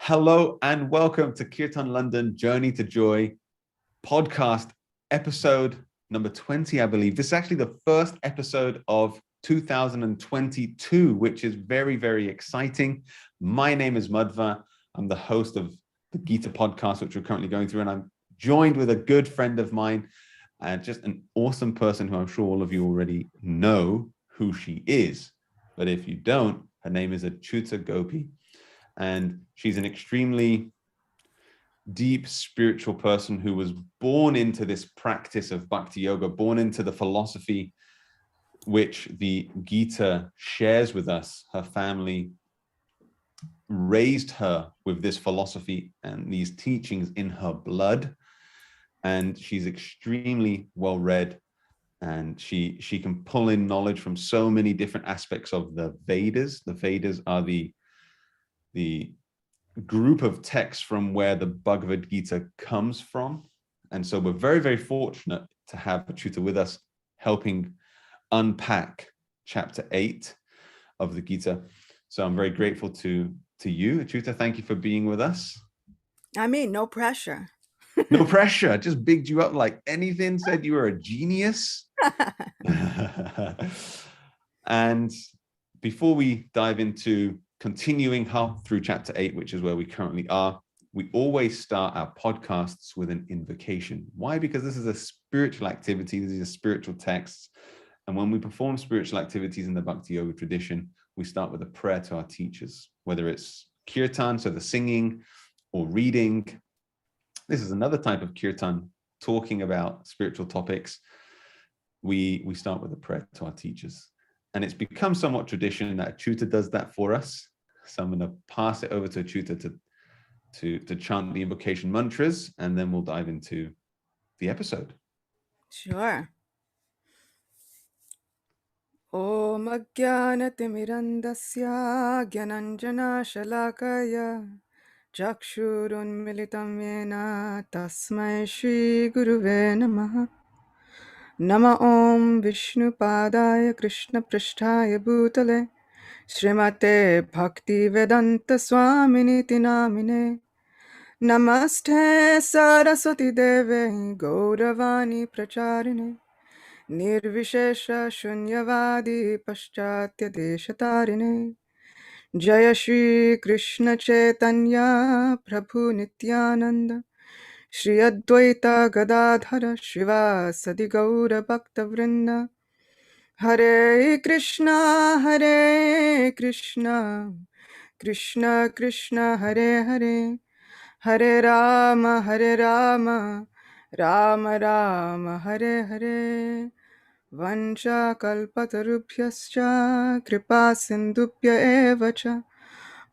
Hello and welcome to Kirtan London Journey to Joy podcast episode number 20, I believe. This is actually the first episode of 2022, which is very, very exciting. My name is Madhva. I'm the host of the Gita podcast, which we're currently going through, and I'm joined with a good friend of mine and just an awesome person who I'm sure all of you already know who she is. But if you don't, her name is Acyuta Gopi. And she's an extremely deep spiritual person who was born into this practice of bhakti yoga, born into the philosophy which the Gita shares with us. Her family raised her with this philosophy and these teachings in her blood. And she's extremely well read. And she can pull in knowledge from so many different aspects of the Vedas. The Vedas are the group of texts from where the Bhagavad-Gita comes from. And so we're very, very fortunate to have Acyuta with us, helping unpack chapter 8 of the Gita. So I'm very grateful to you, Acyuta. Thank you for being with us. I mean, no pressure. No pressure. Just bigged you up like anything, said you were a genius. And before we dive into continuing through chapter 8, which is where we currently are, we always start our podcasts with an invocation. Why? Because this is a spiritual activity. These are spiritual texts. And when we perform spiritual activities in the Bhakti Yoga tradition, we start with a prayer to our teachers, whether it's kirtan, so the singing, or reading. This is another type of kirtan, talking about spiritual topics. We start with a prayer to our teachers. And it's become somewhat tradition that Acyuta does that for us. So I'm going to pass it over to Acyuta to chant the invocation mantras, and then we'll dive into the episode. Sure. Om Ajnanatirandasya Gyananjana Shalakaya Chakshurunmilitam Yena Tasmai Shri Guruve Namaha. Nama Om Vishnu Padaya Krishna Pristhaya Bhutale Srimate Bhakti Vedanta Swaminiti Namine Namaste Saraswati Deve Gauravani Pracharine Nirvishesha Shunyavadi Paschatya Deshatarine Jaya Shri Krishna Chaitanya Prabhu Nityananda Shri Advaita Gadadhara Shivasadi Gaura Bhakta Vrinda Hare Krishna Krishna Krishna Hare Hare Hare Rama Rama Rama Hare Hare Vansha kalpatarubhyascha kripa sindubhya eva cha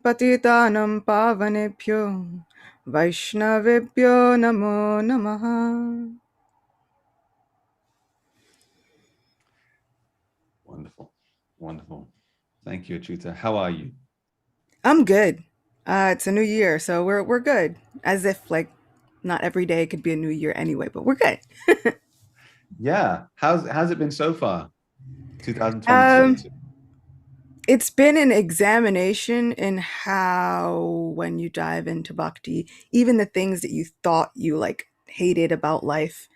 patitanam pavanebhyo vaishnavebhyo namo namaha. Wonderful. Wonderful. Thank you, Acyuta. How are you? I'm good. It's a new year, so we're good. As if like not every day could be a new year anyway, but we're good. Yeah. How's it been so far? 2022. It's been an examination in how when you dive into bhakti, even the things that you thought you like hated about life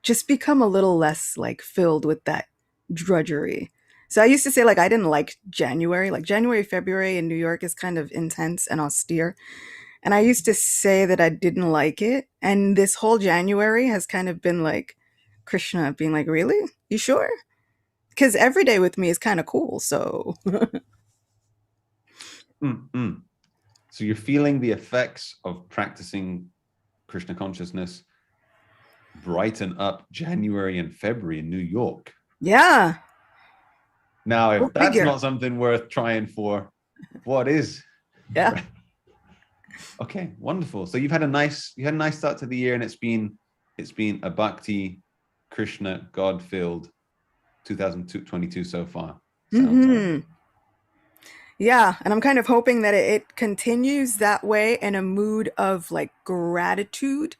just become a little less like filled with that drudgery. So I used to say like I didn't like January. Like January, February in New York is kind of intense and austere. And I used to say that I didn't like it. And this whole January has kind of been like Krishna being like, really? You sure? Because every day with me is kind of cool. So So you're feeling the effects of practicing Krishna consciousness brighten up January and February in New York. yeah. Now, if Go that's figure. not something worth trying for, what is? Yeah. Okay, wonderful. So you had a nice start to the year, and it's been a bhakti, Krishna, God-filled 2022 so far. Yeah, and I'm kind of hoping that it continues that way in a mood of like gratitude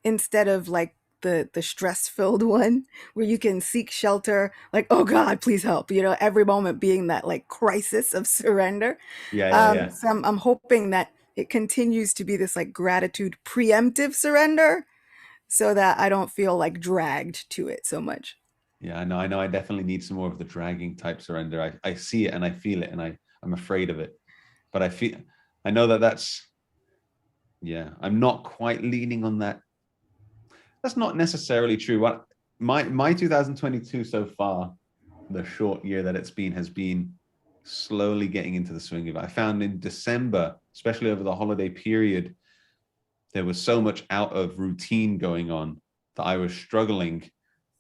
instead of like the stress-filled one where you can seek shelter like, oh God, please help, every moment being that like crisis of surrender. Yeah. So I'm hoping that it continues to be this like gratitude preemptive surrender so that I don't feel like dragged to it so much. Yeah, I know I definitely need some more of the dragging type surrender. I see it and I feel it and I'm afraid of it. But I know that that's, yeah, I'm not quite leaning on that. That's not necessarily true. What my 2022 so far, the short year that it's been, has been slowly getting into the swing of it. I found in December, especially over the holiday period, there was so much out of routine going on that I was struggling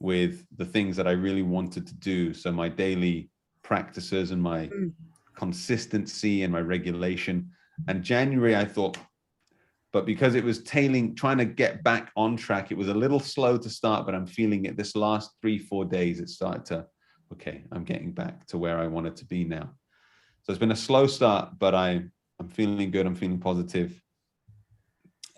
with the things that I really wanted to do. So my daily practices and my consistency and my regulation. And January, I thought, but because it was trying to get back on track, it was a little slow to start, but I'm feeling it this last 3-4 days. It started to, okay, I'm getting back to where I wanted to be now. So it's been a slow start, but I'm feeling good. I'm feeling positive,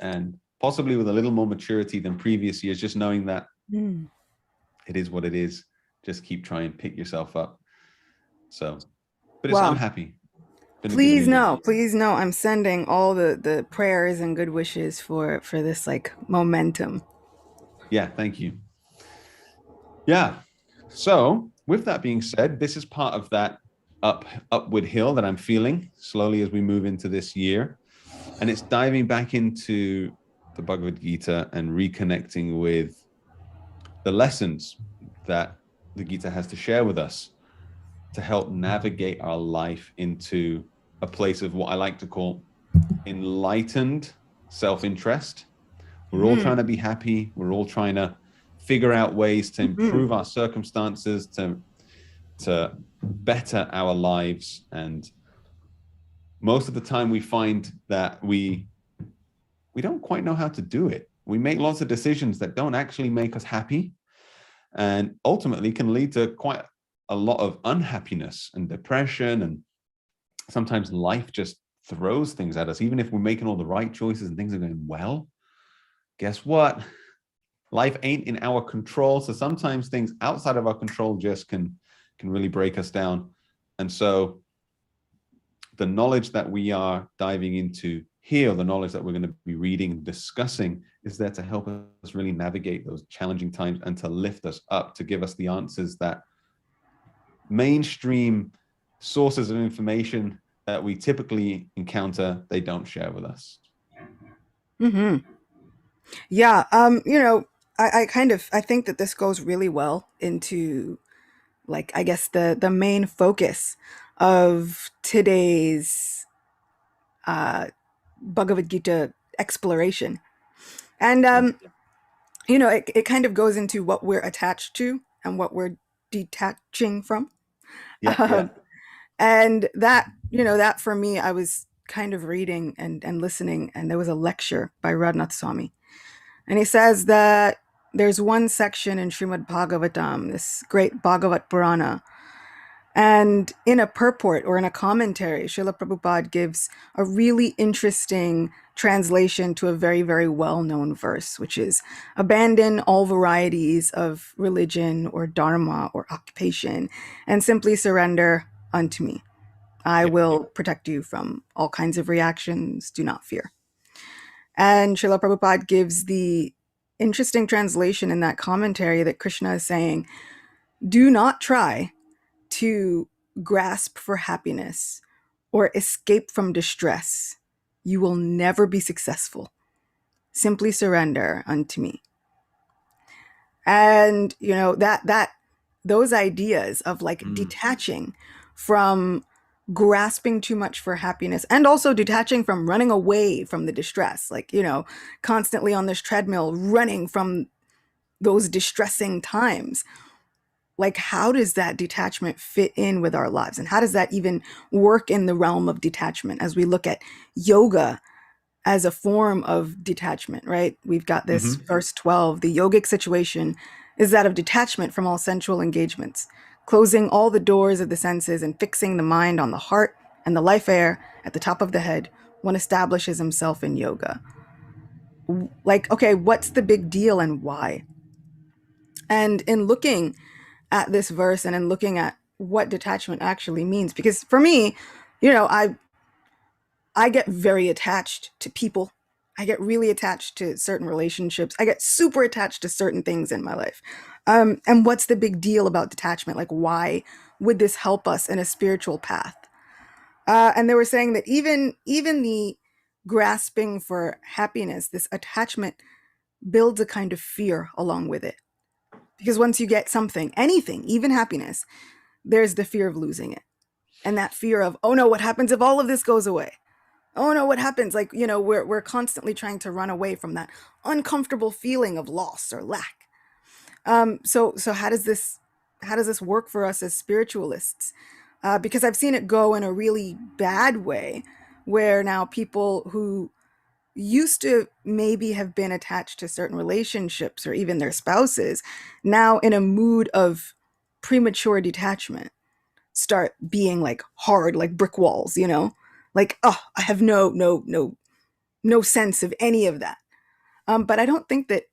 and possibly with a little more maturity than previous years, just knowing that it is what it is. Just keep trying, pick yourself up. So, but I'm Wow. happy. Been a good New Year. Please know I'm sending all the prayers and good wishes for this like momentum. Yeah, thank you. Yeah. So, with that being said, this is part of that upward hill that I'm feeling slowly as we move into this year. And it's diving back into the Bhagavad-Gita and reconnecting with the lessons that the Gita has to share with us to help navigate our life into a place of what I like to call enlightened self-interest. We're all trying to be happy. We're all trying to figure out ways to improve our circumstances, to better our lives. And most of the time we find that we don't quite know how to do it. We make lots of decisions that don't actually make us happy, and ultimately can lead to quite a lot of unhappiness and depression. And sometimes life just throws things at us, even if we're making all the right choices and things are going well. Guess what? Life ain't in our control. So sometimes things outside of our control just can really break us down. And so the knowledge that we are diving into here, the knowledge that we're going to be reading and discussing, is there to help us really navigate those challenging times and to lift us up, to give us the answers that mainstream sources of information that we typically encounter, they don't share with us. Yeah, I think that this goes really well into like I guess the main focus of today's Bhagavad Gita exploration. And Yeah. it kind of goes into what we're attached to and what we're detaching from. Yeah. Yeah. Um, and that, that for me, I was kind of reading and listening, and there was a lecture by Radhanath Swami. And he says that there's one section in Srimad Bhagavatam, this great Bhagavat Purana, and in a purport or in a commentary, Srila Prabhupada gives a really interesting translation to a very, very well-known verse, which is abandon all varieties of religion or dharma or occupation and simply surrender unto me. I Yeah. will protect you from all kinds of reactions. Do not fear. And Srila Prabhupada gives the interesting translation in that commentary that Krishna is saying, do not try to grasp for happiness or escape from distress. You will never be successful. Simply surrender unto me. And that those ideas of like detaching from grasping too much for happiness and also detaching from running away from the distress, like constantly on this treadmill running from those distressing times. Like, how does that detachment fit in with our lives, and how does that even work in the realm of detachment as we look at yoga as a form of detachment, right? We've got this verse 12, the yogic situation is that of detachment from all sensual engagements, closing all the doors of the senses and fixing the mind on the heart and the life air at the top of the head. One establishes himself in yoga. Like, okay, what's the big deal and why? And in looking at this verse and in looking at what detachment actually means, because for me, you know, I get very attached to people. I get really attached to certain relationships. I get super attached to certain things in my life. And what's the big deal about detachment? Like, why would this help us in a spiritual path? And they were saying that even the grasping for happiness, this attachment builds a kind of fear along with it. Because once you get something, anything, even happiness, there's the fear of losing it. And that fear of, oh no, what happens if all of this goes away? Oh no, what happens? Like, we're constantly trying to run away from that uncomfortable feeling of loss or lack. So how does this work for us as spiritualists? Because I've seen it go in a really bad way, where now people who used to maybe have been attached to certain relationships or even their spouses, now in a mood of premature detachment, start being like hard, like brick walls, like, oh, I have no sense of any of that. But I don't think that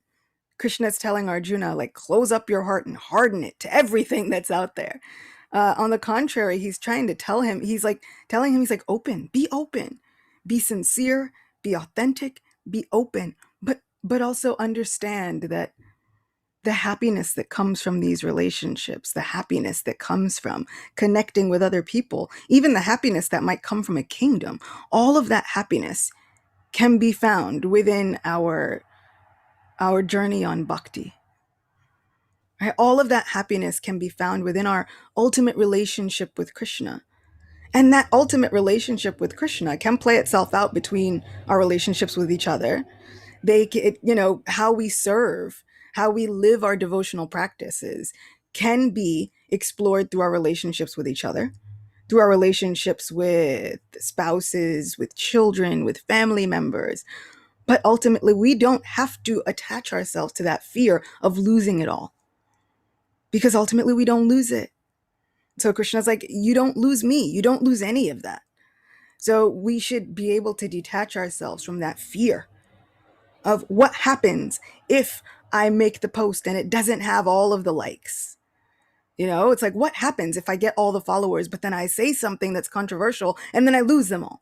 Krishna is telling Arjuna, like, close up your heart and harden it to everything that's out there. On the contrary, he's trying to tell him, he's like, open, be sincere, be authentic, be open, but also understand that the happiness that comes from these relationships, the happiness that comes from connecting with other people, even the happiness that might come from a kingdom, all of that happiness can be found within our journey on bhakti. Right? All of that happiness can be found within our ultimate relationship with Krishna. And that ultimate relationship with Krishna can play itself out between our relationships with each other. How we serve, how we live our devotional practices can be explored through our relationships with each other, through our relationships with spouses, with children, with family members. But ultimately, we don't have to attach ourselves to that fear of losing it all, because ultimately we don't lose it. So Krishna's like, you don't lose me. You don't lose any of that. So we should be able to detach ourselves from that fear of what happens if I make the post and it doesn't have all of the likes. It's like, what happens if I get all the followers, but then I say something that's controversial and then I lose them all?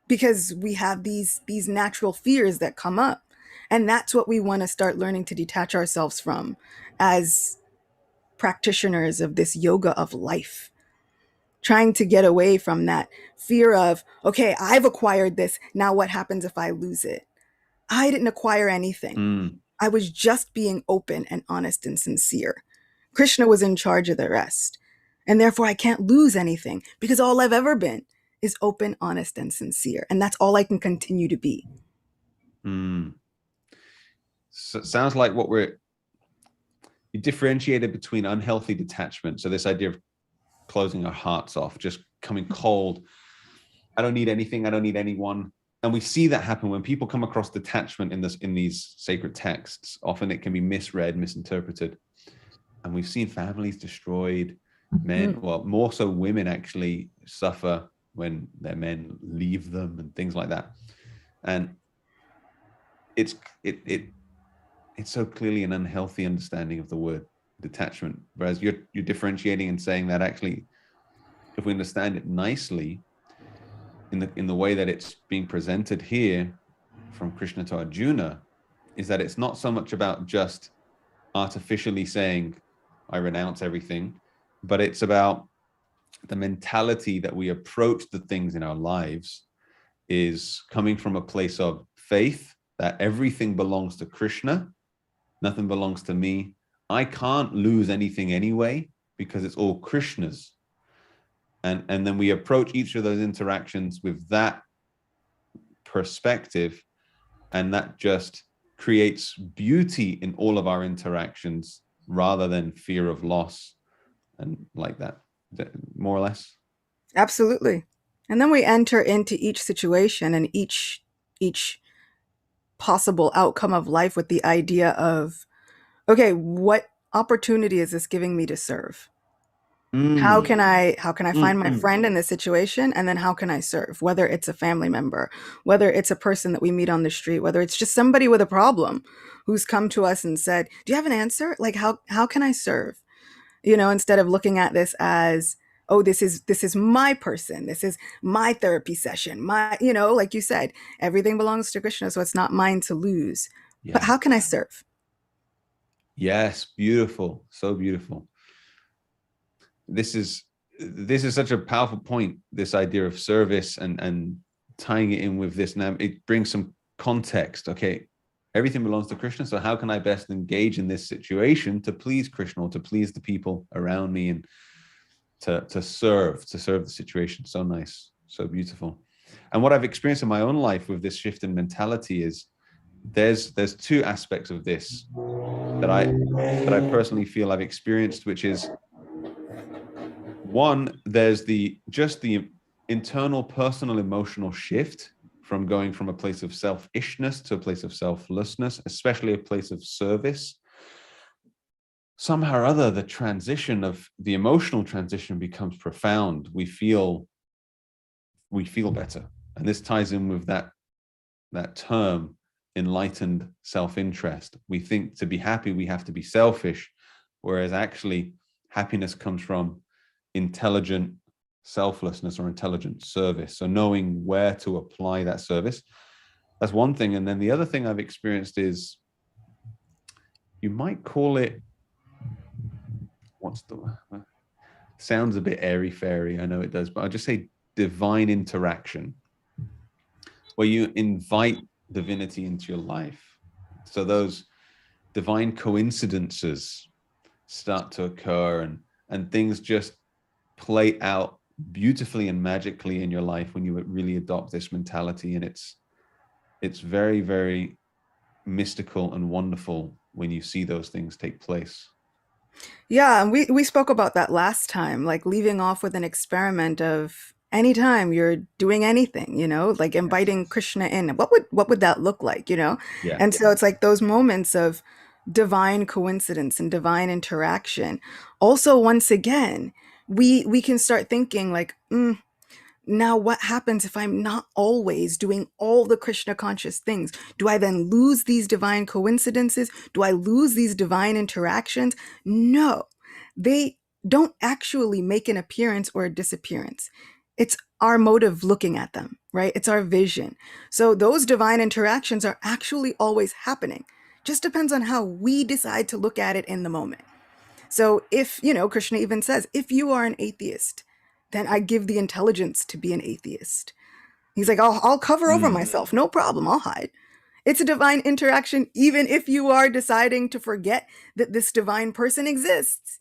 Because we have these natural fears that come up. And that's what we want to start learning to detach ourselves from as practitioners of this yoga of life. Trying to get away from that fear of, okay, I've acquired this. Now what happens if I lose it? I didn't acquire anything. I was just being open and honest and sincere. Krishna was in charge of the rest. And therefore I can't lose anything, because all I've ever been is open, honest, and sincere. And that's all I can continue to be. So it sounds like you differentiated between unhealthy detachment. So this idea of closing our hearts off, just coming cold. I don't need anything. I don't need anyone. And we see that happen when people come across detachment in these sacred texts. Often it can be misread, misinterpreted. And we've seen families destroyed, men, well, more so women actually suffer when their men leave them and things like that. And it's so clearly an unhealthy understanding of the word detachment. Whereas you're differentiating and saying that actually, if we understand it nicely, in the way that it's being presented here from Krishna to Arjuna, is that it's not so much about just artificially saying, I renounce everything, but it's about the mentality that we approach the things in our lives is coming from a place of faith that everything belongs to Krishna, nothing belongs to me. I can't lose anything anyway because it's all Krishna's. And then we approach each of those interactions with that perspective, and that just creates beauty in all of our interactions rather than fear of loss and like that, more or less. Absolutely. And then we enter into each situation and each possible outcome of life with the idea of, okay, what opportunity is this giving me to serve? How can I find my friend in this situation? And then how can I serve? Whether it's a family member, whether it's a person that we meet on the street, whether it's just somebody with a problem who's come to us and said, do you have an answer? Like, how can I serve? Instead of looking at this as, oh, this is my person, this is my therapy session, my, like you said, everything belongs to Krishna, so it's not mine to lose. But Yeah. how can I serve? Yes, beautiful. So beautiful. This is such a powerful point, this idea of service, and tying it in with this. Now it brings some context. Okay, everything belongs to Krishna, so how can I best engage in this situation to please Krishna, or to please the people around me, and to serve the situation? So nice, so beautiful. And what I've experienced in my own life with this shift in mentality is there's two aspects of this that I personally feel I've experienced, which is, one, there's the internal personal emotional shift from going from a place of selfishness to a place of selflessness, especially a place of service. Somehow or other, the emotional transition becomes profound. We feel better. And this ties in with that term, enlightened self-interest. We think to be happy, we have to be selfish, whereas actually happiness comes from intelligent selflessness or intelligent service. So knowing where to apply that service, that's one thing. And then the other thing I've experienced is, you might call it, sounds a bit airy fairy, I know it does, but I'll just say divine interaction, where you invite divinity into your life. So those divine coincidences start to occur, and things just play out beautifully and magically in your life when you really adopt this mentality. And it's very, very mystical and wonderful when you see those things take place. Yeah, and we spoke about that last time, like leaving off with an experiment of anytime you're doing anything, like inviting Yes. Krishna in. What would that look like? Yeah. And so it's like those moments of divine coincidence and divine interaction. Also, once again, we can start thinking like, now, what happens if I'm not always doing all the Krishna conscious things? Do I then lose these divine coincidences? Do I lose these divine interactions? No, they don't actually make an appearance or a disappearance. It's our mode of looking at them, right? It's our vision. So those divine interactions are actually always happening. Just depends on how we decide to look at it in the moment. So if, Krishna even says, if you are an atheist, then I give the intelligence to be an atheist. He's like, I'll cover over Mm. myself. No problem. I'll hide. It's a divine interaction, even if you are deciding to forget that this divine person exists.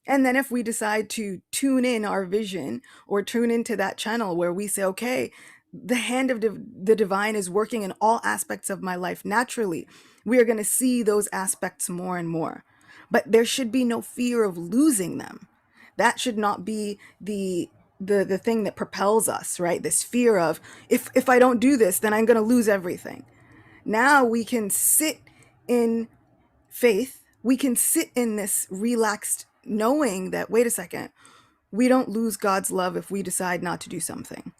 And then if we decide to tune in our vision or tune into that channel where we say, okay, the hand of the divine is working in all aspects of my life naturally, we are going to see those aspects more and more. But there should be no fear of losing them. That should not be the thing that propels us, right? This fear of, if I don't do this, then I'm going to lose everything. Now we can sit in faith, we can sit in this relaxed knowing that, wait a second, we don't lose God's love if we decide not to do something,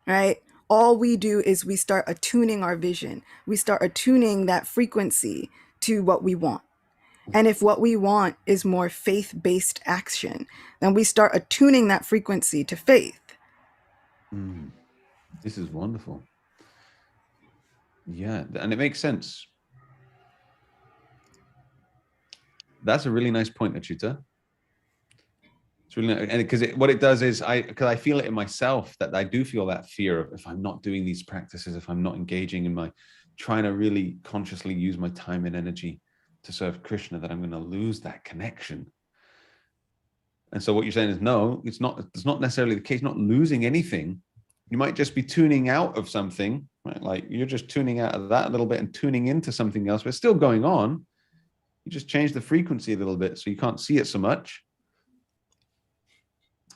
right? All we do is we start attuning our vision. We start attuning that frequency to what we want. And if what we want is more faith-based action, then we start attuning that frequency to faith. Mm. This is wonderful. Yeah, and it makes sense. That's a really nice point, Acyuta. It's really nice. And because what it does is, because I feel it in myself, that I do feel that fear of, if I'm not doing these practices, if I'm not engaging in trying to really consciously use my time and energy to serve Krishna, that I'm going to lose that connection. And so what you're saying is, no, it's not necessarily the case. Not losing anything. You might just be tuning out of something, right? Like you're just tuning out of that a little bit and tuning into something else, but it's still going on. You just change the frequency a little bit so you can't see it so much.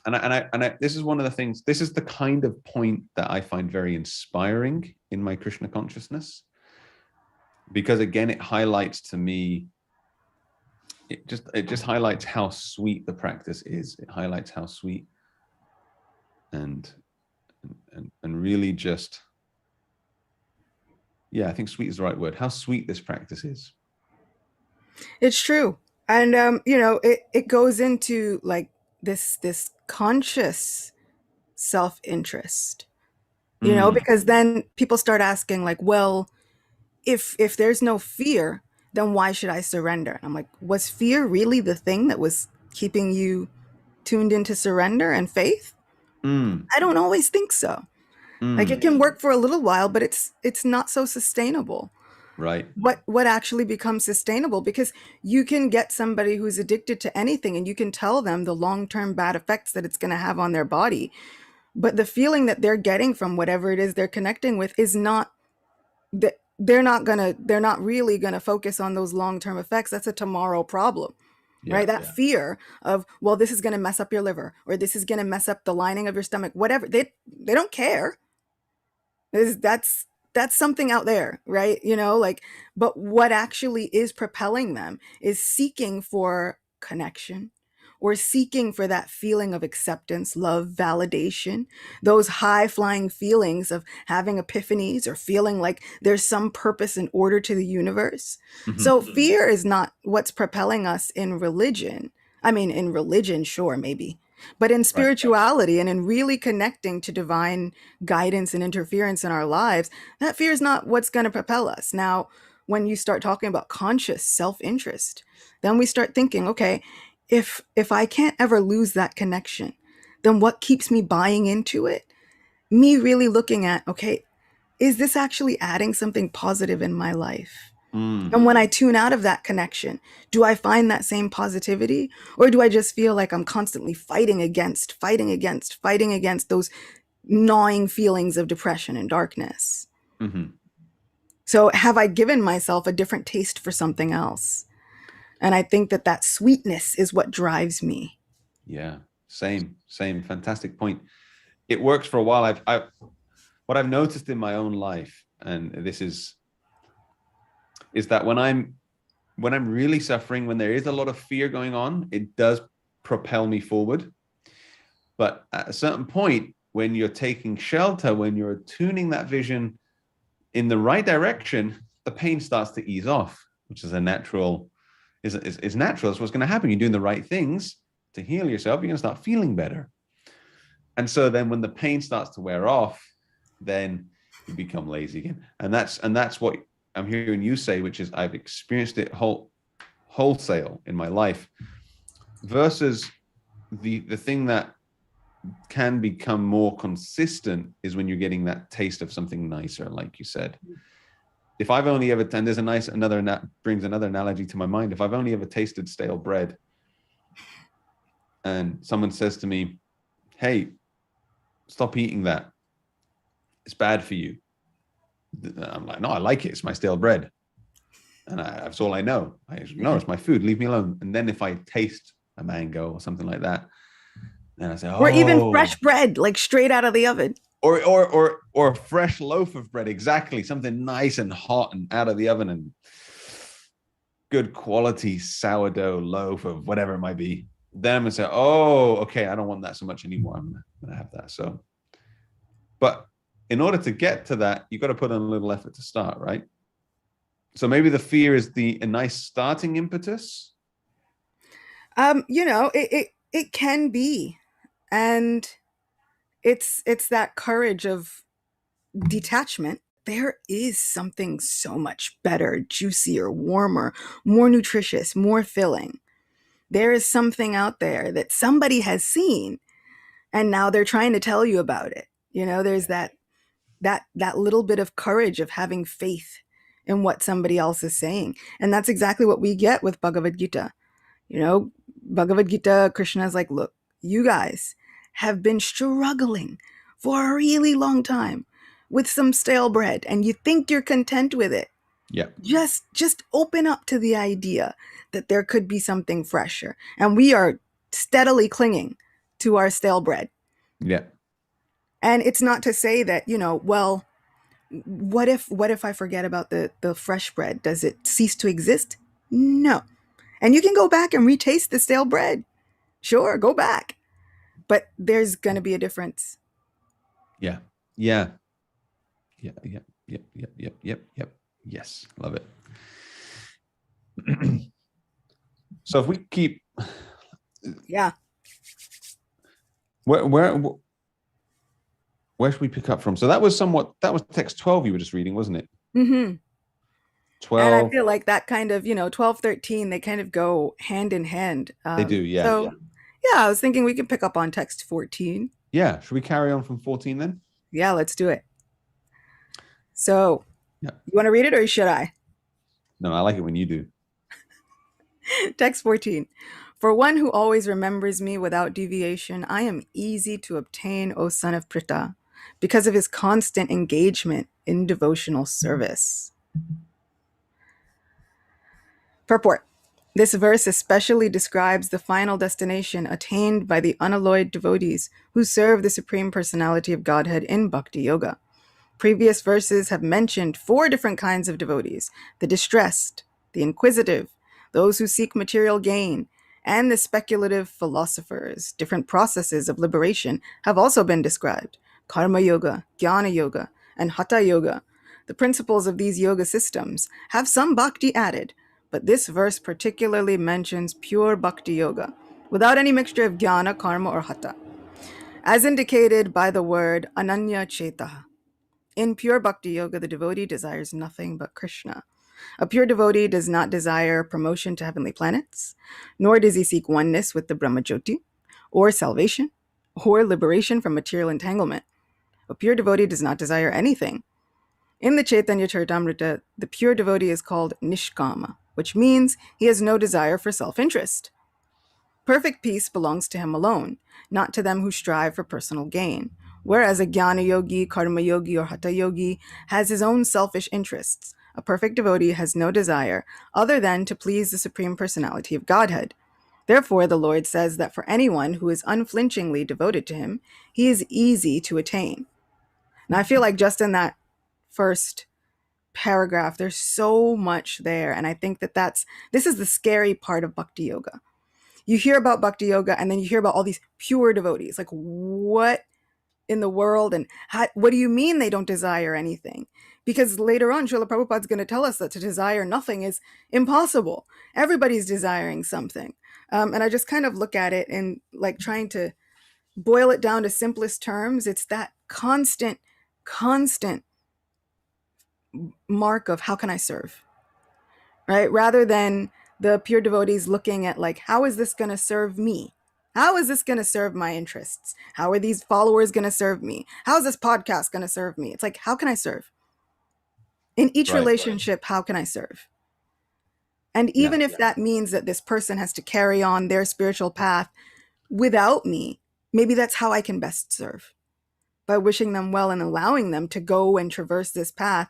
And this is one of the things, this is the kind of point that I find very inspiring in my Krishna consciousness, because again, it highlights to me, it just highlights how sweet the practice is. It highlights how sweet and really just, yeah, I think sweet is the right word, how sweet this practice is. It's true. And it goes into like this conscious self-interest, Mm, because then people start asking like, well, if there's no fear, then why should I surrender? And I'm like, was fear really the thing that was keeping you tuned into surrender and faith? mm, I don't always think so. Like, it mm. can work for a little while, but it's not so sustainable. Right. What actually becomes sustainable, because you can get somebody who's addicted to anything and you can tell them the long-term bad effects that it's going to have on their body, but the feeling that they're getting from whatever it is they're connecting with is not that they're not really going to focus on those long-term effects. That's a tomorrow problem, Yeah. right? That Yeah. fear of, well, this is going to mess up your liver, or this is going to mess up the lining of your stomach, whatever. They don't care. That's something out there, right? Like, but what actually is propelling them is seeking for connection, or seeking for that feeling of acceptance, love, validation, those high flying feelings of having epiphanies or feeling like there's some purpose and order to the universe. So Mhm. fear is not what's propelling us in religion. I mean, in religion, sure, maybe, but in Right. spirituality and in really connecting to divine guidance and interference in our lives, that fear is not what's going to propel us. Now, when you start talking about conscious self-interest, then we start thinking, okay, if I can't ever lose that connection, then what keeps me buying into it? Me really looking at, okay, is this actually adding something positive in my life? Mm, And when I tune out of that connection, do I find that same positivity? Or do I just feel like I'm constantly fighting against those gnawing feelings of depression and darkness? mhm. So have I given myself a different taste for something else? And I think that that sweetness is what drives me. Yeah. Same. Fantastic point. It works for a while. What I've noticed in my own life, and this is that when I'm really suffering, when there is a lot of fear going on, it does propel me forward. But at a certain point, when you're taking shelter, when you're tuning that vision in the right direction, the pain starts to ease off, which is a natural, is natural. That's what's going to happen. You're doing the right things to heal yourself. You're going to start feeling better. And so then when the pain starts to wear off, then you become lazy again. And that's what I'm hearing you say, which is I've experienced it wholesale in my life, versus the thing that can become more consistent is when you're getting that taste of something nicer, like you said. If I've only ever, and there's brings another analogy to my mind. If I've only ever tasted stale bread and someone says to me, hey, stop eating that, it's bad for you. I'm like, no, I like it. It's my stale bread. And that's all I know. No, it's my food. Leave me alone. And then if I taste a mango or something like that, then I say, Or even oh, fresh bread, like straight out of the oven. or a fresh loaf of bread, exactly, something nice and hot and out of the oven and good quality sourdough loaf of whatever it might be. Then I'm gonna say, oh, okay, I don't want that so much anymore. I'm gonna have that. So, but in order to get to that, you've got to put in a little effort to start, right? So maybe the fear is a nice starting impetus. It can be. And it's that courage of detachment. There is something so much better, juicier, warmer, more nutritious, more filling. There is something out there that somebody has seen and now they're trying to tell you about it. There's that little bit of courage of having faith in what somebody else is saying. And that's exactly what we get with Bhagavad-Gita. You know, Bhagavad-Gita, Krishna is like, look, you guys have been struggling for a really long time with some stale bread and you think you're content with it. Yeah, Just open up to the idea that there could be something fresher. And we are steadily clinging to our stale bread. yeah, And it's not to say that, well, what if I forget about the fresh bread? Does it cease to exist? No. And you can go back and retaste the stale bread. Sure, go back. But there's going to be a difference. yeah, yeah, yeah, yeah, yep, yep, yep, yep, yep. Yes, love it. So if we keep Yeah. where should we pick up from? So that was text 12 you were just reading, wasn't it? Mm-hmm. And I 12. feel like that kind of, 12, 13, they kind of go hand in hand. They do, yeah. So, yeah, I was thinking we could pick up on text 14. Yeah. Should we carry on from 14 then? Yeah, let's do it. So, Yeah. you want to read it or should I? No, I like it when you do. Text 14. For one who always remembers me without deviation, I am easy to obtain, O son of Pritha, because of his constant engagement in devotional service. Purport. This verse especially describes the final destination attained by the unalloyed devotees who serve the Supreme Personality of Godhead in Bhakti Yoga. Previous verses have mentioned 4 different kinds of devotees: the distressed, the inquisitive, those who seek material gain, and the speculative philosophers. Different processes of liberation have also been described: Karma Yoga, Jnana Yoga, and Hatha Yoga. The principles of these yoga systems have some bhakti added, but this verse particularly mentions pure bhakti yoga, without any mixture of jnana, karma, or hatha, as indicated by the word ananya chetaha. In pure bhakti yoga, the devotee desires nothing but Krishna. A pure devotee does not desire promotion to heavenly planets, nor does he seek oneness with the Brahmajyoti, or salvation, or liberation from material entanglement. A pure devotee does not desire anything. In the Chaitanya Charitamrita, the pure devotee is called Nishkama, which means he has no desire for self-interest. Perfect peace belongs to him alone, not to them who strive for personal gain, whereas a Jnana Yogi, Karma Yogi, or Hatha Yogi has his own selfish interests. A perfect devotee has no desire other than to please the Supreme Personality of Godhead. Therefore, the Lord says that for anyone who is unflinchingly devoted to him, he is easy to attain. And I feel like just in that first paragraph, there's so much there. And I think that this is the scary part of Bhakti Yoga. You hear about Bhakti Yoga and then you hear about all these pure devotees. Like, what in the world? And what do you mean they don't desire anything? Because later on, Srila Prabhupada's going to tell us that to desire nothing is impossible. Everybody's desiring something. And I just kind of look at it and like trying to boil it down to simplest terms. It's that constant mark of how can I serve, right? Rather than the pure devotees looking at like, how is this going to serve me? How is this going to serve my interests? How are these followers going to serve me? How is this podcast going to serve me? It's like, how can I serve? In each relationship, how can I serve? And even if that means that this person has to carry on their spiritual path without me, maybe that's how I can best serve, by wishing them well and allowing them to go and traverse this path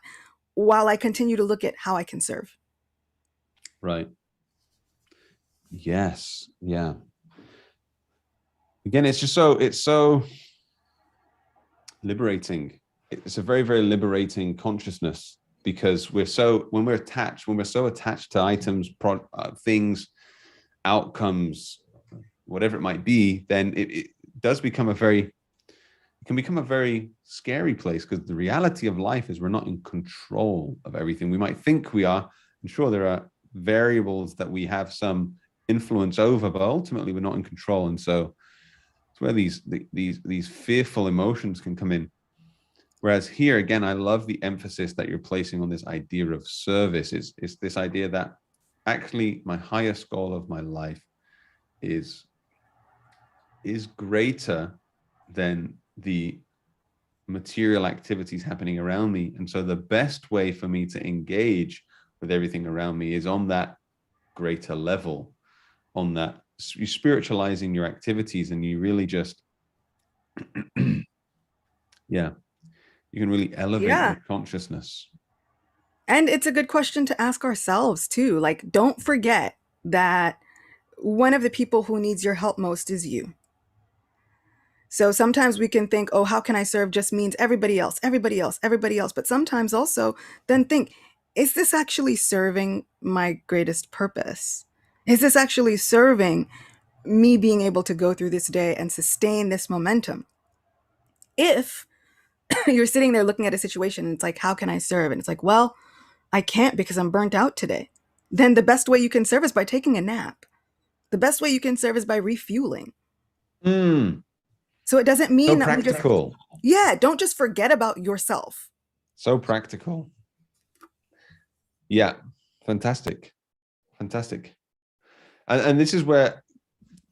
while I continue to look at how I can serve. Right. Yes. Yeah. Again, it's so liberating. It's a very, very liberating consciousness, because when we're so attached to items, things, outcomes, whatever it might be, then it does become it can become a very scary place, because the reality of life is we're not in control of everything. We might think we are, and sure, there are variables that we have some influence over, but ultimately we're not in control. And so it's where these fearful emotions can come in. Whereas here, again, I love the emphasis that you're placing on this idea of service. It's this idea that actually my highest goal of my life is greater than the material activities happening around me. And so the best way for me to engage with everything around me is on that greater level, on that you spiritualizing your activities, and you really just yeah, you can really elevate your consciousness. And it's a good question to ask ourselves too. Like, don't forget that one of the people who needs your help most is you. So sometimes we can think, oh, how can I serve just means everybody else, everybody else, everybody else. But sometimes also then think, is this actually serving my greatest purpose? Is this actually serving me being able to go through this day and sustain this momentum? If you're sitting there looking at a situation and it's like, how can I serve? And it's like, well, I can't because I'm burnt out today. Then the best way you can serve is by taking a nap. The best way you can serve is by refueling. So it doesn't So mean that we just, practical. yeah, don't just forget about yourself. So practical. Yeah. Fantastic. Fantastic. And this is where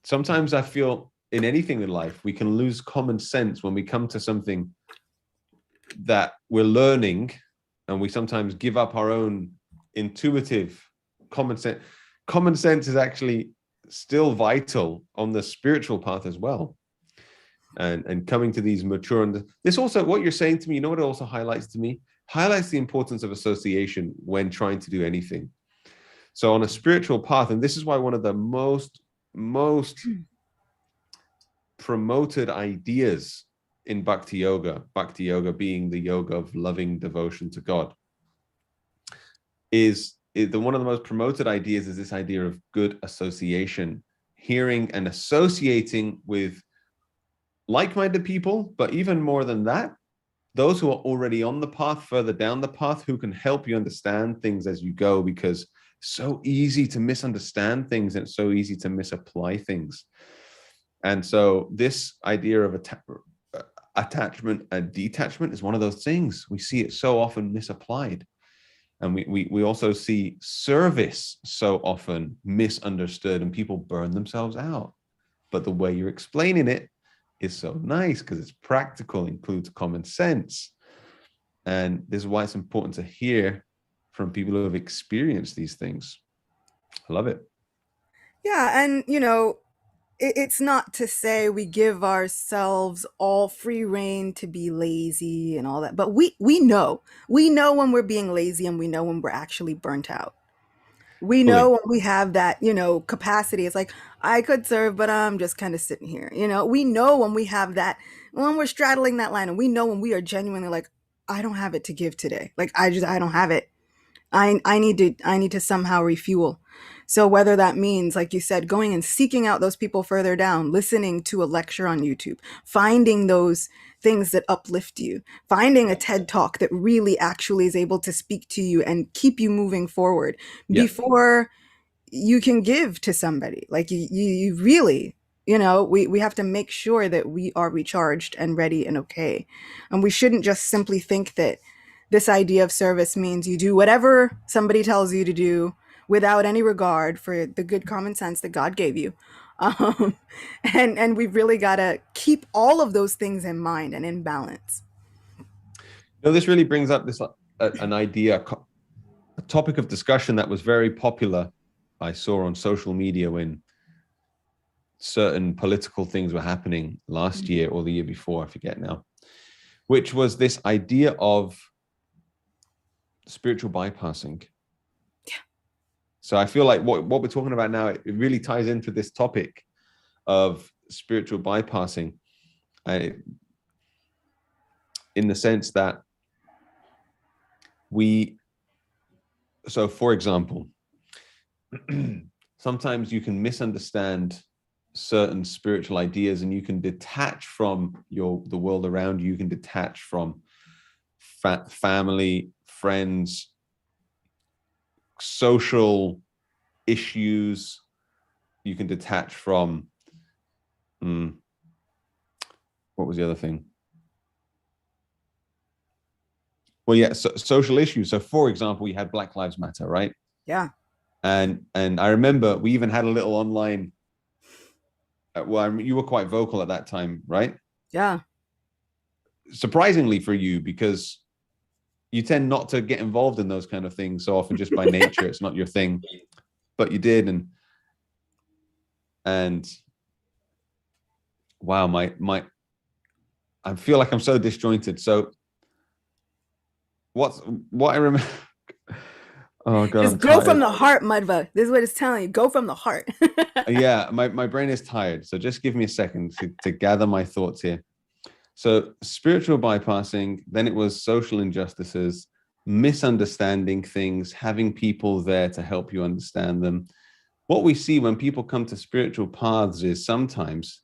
sometimes I feel in anything in life, we can lose common sense when we come to something that we're learning, and we sometimes give up our own intuitive common sense. Common sense is actually still vital on the spiritual path as well. And coming to these mature, and this also, what you're saying to me, you know what it also highlights to me? Highlights the importance of association when trying to do anything. So on a spiritual path, and this is why one of the most promoted ideas in bhakti yoga being the yoga of loving devotion to God, is one of the most promoted ideas is this idea of good association, hearing and associating with like-minded people, but even more than that, those who are already on the path, further down the path, who can help you understand things as you go, because it's so easy to misunderstand things and it's so easy to misapply things. And so this idea of attachment and detachment is one of those things. We see it so often misapplied. And we also see service so often misunderstood, and people burn themselves out. But the way you're explaining it is so nice because it's practical, includes common sense. And this is why it's important to hear from people who have experienced these things. I love it. Yeah. And, it's not to say we give ourselves all free reign to be lazy and all that, but we know when we're being lazy, and we know when we're actually burnt out. We know Fully. when we have that, capacity. It's like, I could serve, but I'm just kind of sitting here. We know when we have that, when we're straddling that line, and we know when we are genuinely like, I don't have it to give today. Like, I don't have it. I need to somehow refuel. So whether that means, like you said, going and seeking out those people further down, listening to a lecture on YouTube, finding those things that uplift you, finding a TED talk that really actually is able to speak to you and keep you moving forward Yeah. before you can give to somebody. Like you really, we have to make sure that we are recharged and ready and okay. And we shouldn't just simply think that this idea of service means you do whatever somebody tells you to do without any regard for the good common sense that God gave you. Um, and we've really got to keep all of those things in mind and in balance. No, this really brings up this an idea, a topic of discussion that was very popular. I saw on social media when certain political things were happening last year or the year before, I forget now, which was this idea of spiritual bypassing. Yeah. So I feel like what we're talking about now, it really ties into this topic of spiritual bypassing, in the sense that so for example, sometimes you can misunderstand certain spiritual ideas, and you can detach from the world around you. You can detach from family, friends, social issues. You can detach from what was the other thing? Well, yeah, social issues. So for example, we had Black Lives Matter, right? Yeah. And I remember we even had a little online, well, you were quite vocal at that time, right? Yeah. Surprisingly for you, because you tend not to get involved in those kind of things so often, just by nature. It's not your thing, but you did. And wow, I feel like I'm so disjointed. So what I remember, oh God, Just I'm go from tired. the heart, Mudva. This is what it's telling you. Go from the heart. Yeah, my brain is tired. So just give me a second to gather my thoughts here. So spiritual bypassing, then it was social injustices, misunderstanding things, having people there to help you understand them. What we see when people come to spiritual paths is sometimes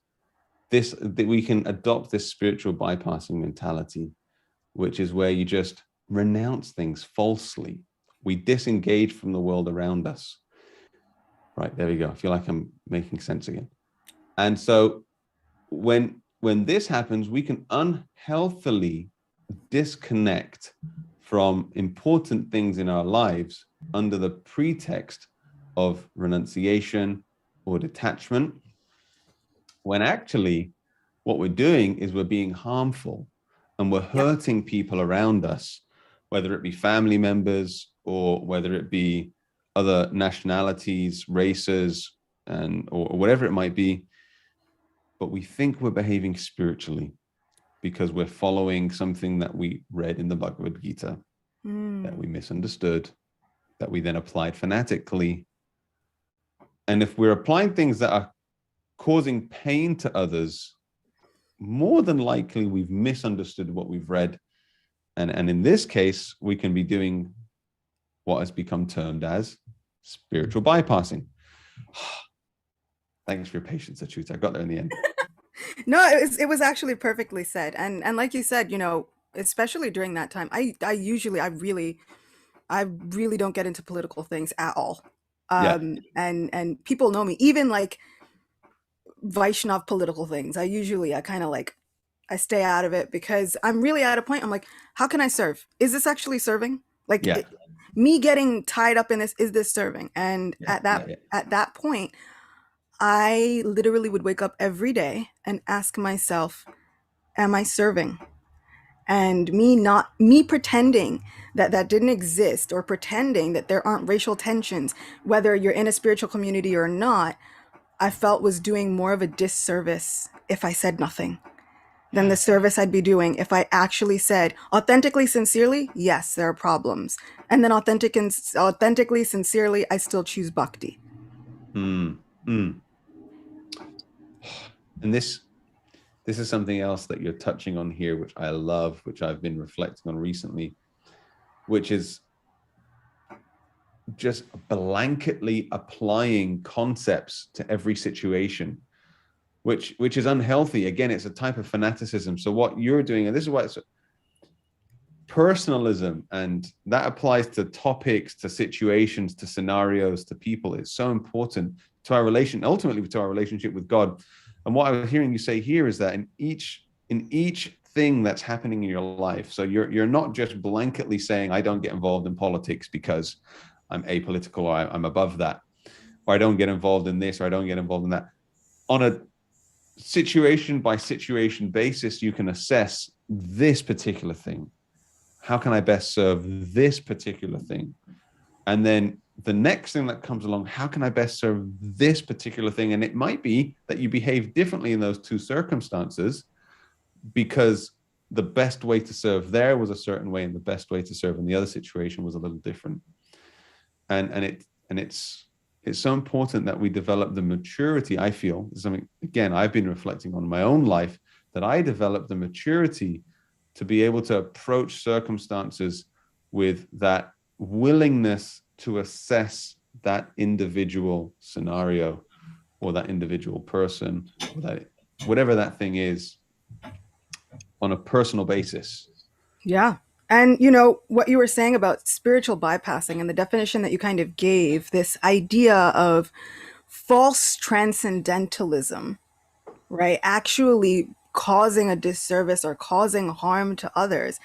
that we can adopt this spiritual bypassing mentality, which is where you just renounce things falsely. We disengage from the world around us. Right, there we go. I feel like I'm making sense again. And so when when this happens, we can unhealthily disconnect from important things in our lives under the pretext of renunciation or detachment, when actually what we're doing is we're being harmful and we're hurting people around us, whether it be family members or whether it be other nationalities, races, or whatever it might be. But we think we're behaving spiritually because we're following something that we read in the Bhagavad-Gita, that we misunderstood, that we then applied fanatically. And if we're applying things that are causing pain to others, more than likely we've misunderstood what we've read. And in this case, we can be doing what has become termed as spiritual bypassing. Thanks for your patience, Acyuta. I got there in the end. No, it was actually perfectly said. And like you said, you know, especially during that time, I really don't get into political things at all. Yeah. And people know me, even like Vaishnav political things. I kind of like, I stay out of it because I'm really at a point. I'm like, how can I serve? Is this actually serving? Like me getting tied up in this, is this serving? And at that point, I literally would wake up every day and ask myself, am I serving? And me pretending that that didn't exist, or pretending that there aren't racial tensions, whether you're in a spiritual community or not, I felt was doing more of a disservice if I said nothing than the service I'd be doing if I actually said authentically, sincerely, yes, there are problems. And then authentically, sincerely, I still choose bhakti. And this is something else that you're touching on here, which I love, which I've been reflecting on recently, which is just blanketly applying concepts to every situation, which is unhealthy. Again, it's a type of fanaticism. So what you're doing, and this is why it's personalism, and that applies to topics, to situations, to scenarios, to people. It's so important to our ultimately to our relationship with God. And what I was hearing you say here is that in each thing that's happening in your life, so you're not just blanketly saying, I don't get involved in politics because I'm apolitical, or I'm above that, or I don't get involved in this, or I don't get involved in that. On a situation by situation basis, you can assess this particular thing. How can I best serve this particular thing? And then the next thing that comes along, how can I best serve this particular thing? And it might be that you behave differently in those two circumstances because the best way to serve there was a certain way, and the best way to serve in the other situation was a little different. And it's so important that we develop the maturity. I feel something, again, I've been reflecting on my own life, that I developed the maturity to be able to approach circumstances with that willingness to assess that individual scenario or that individual person, or that whatever that thing is, on a personal basis. Yeah. And you know what you were saying about spiritual bypassing, and the definition that you kind of gave, this idea of false transcendentalism, right? Actually causing a disservice or causing harm to others,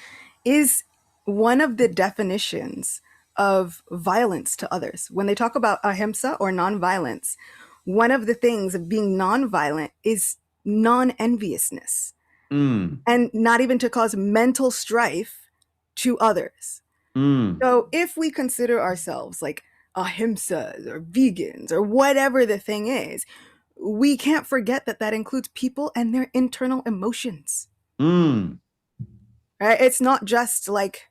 is one of the definitions of violence to others. When they talk about ahimsa or nonviolence, one of the things of being nonviolent is non-enviousness, and not even to cause mental strife to others. So if we consider ourselves like ahimsas or vegans or whatever the thing is, we can't forget that that includes people and their internal emotions. Right? It's not just like,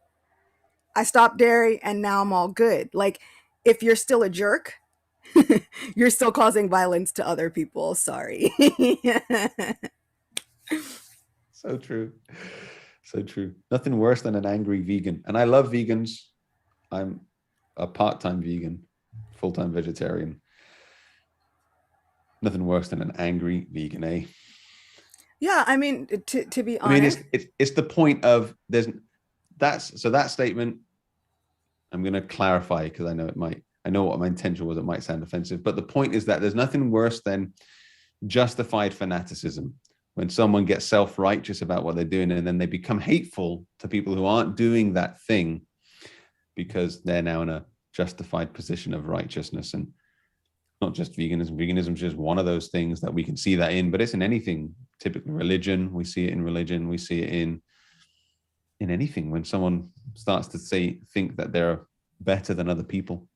I stopped dairy and now I'm all good. Like, if you're still a jerk, you're still causing violence to other people. Sorry. So true. So true. Nothing worse than an angry vegan. And I love vegans. I'm a part-time vegan, full-time vegetarian. Nothing worse than an angry vegan, eh? Yeah, I mean, to be honest, it's the point of that statement. I'm going to clarify because I know what my intention was. It might sound offensive, but the point is that there's nothing worse than justified fanaticism, when someone gets self-righteous about what they're doing, and then they become hateful to people who aren't doing that thing because they're now in a justified position of righteousness. And not just veganism. Veganism is just one of those things that we can see that in, but it's in anything. Typically religion, we see it in religion, we see it in anything when someone starts to think that they're better than other people.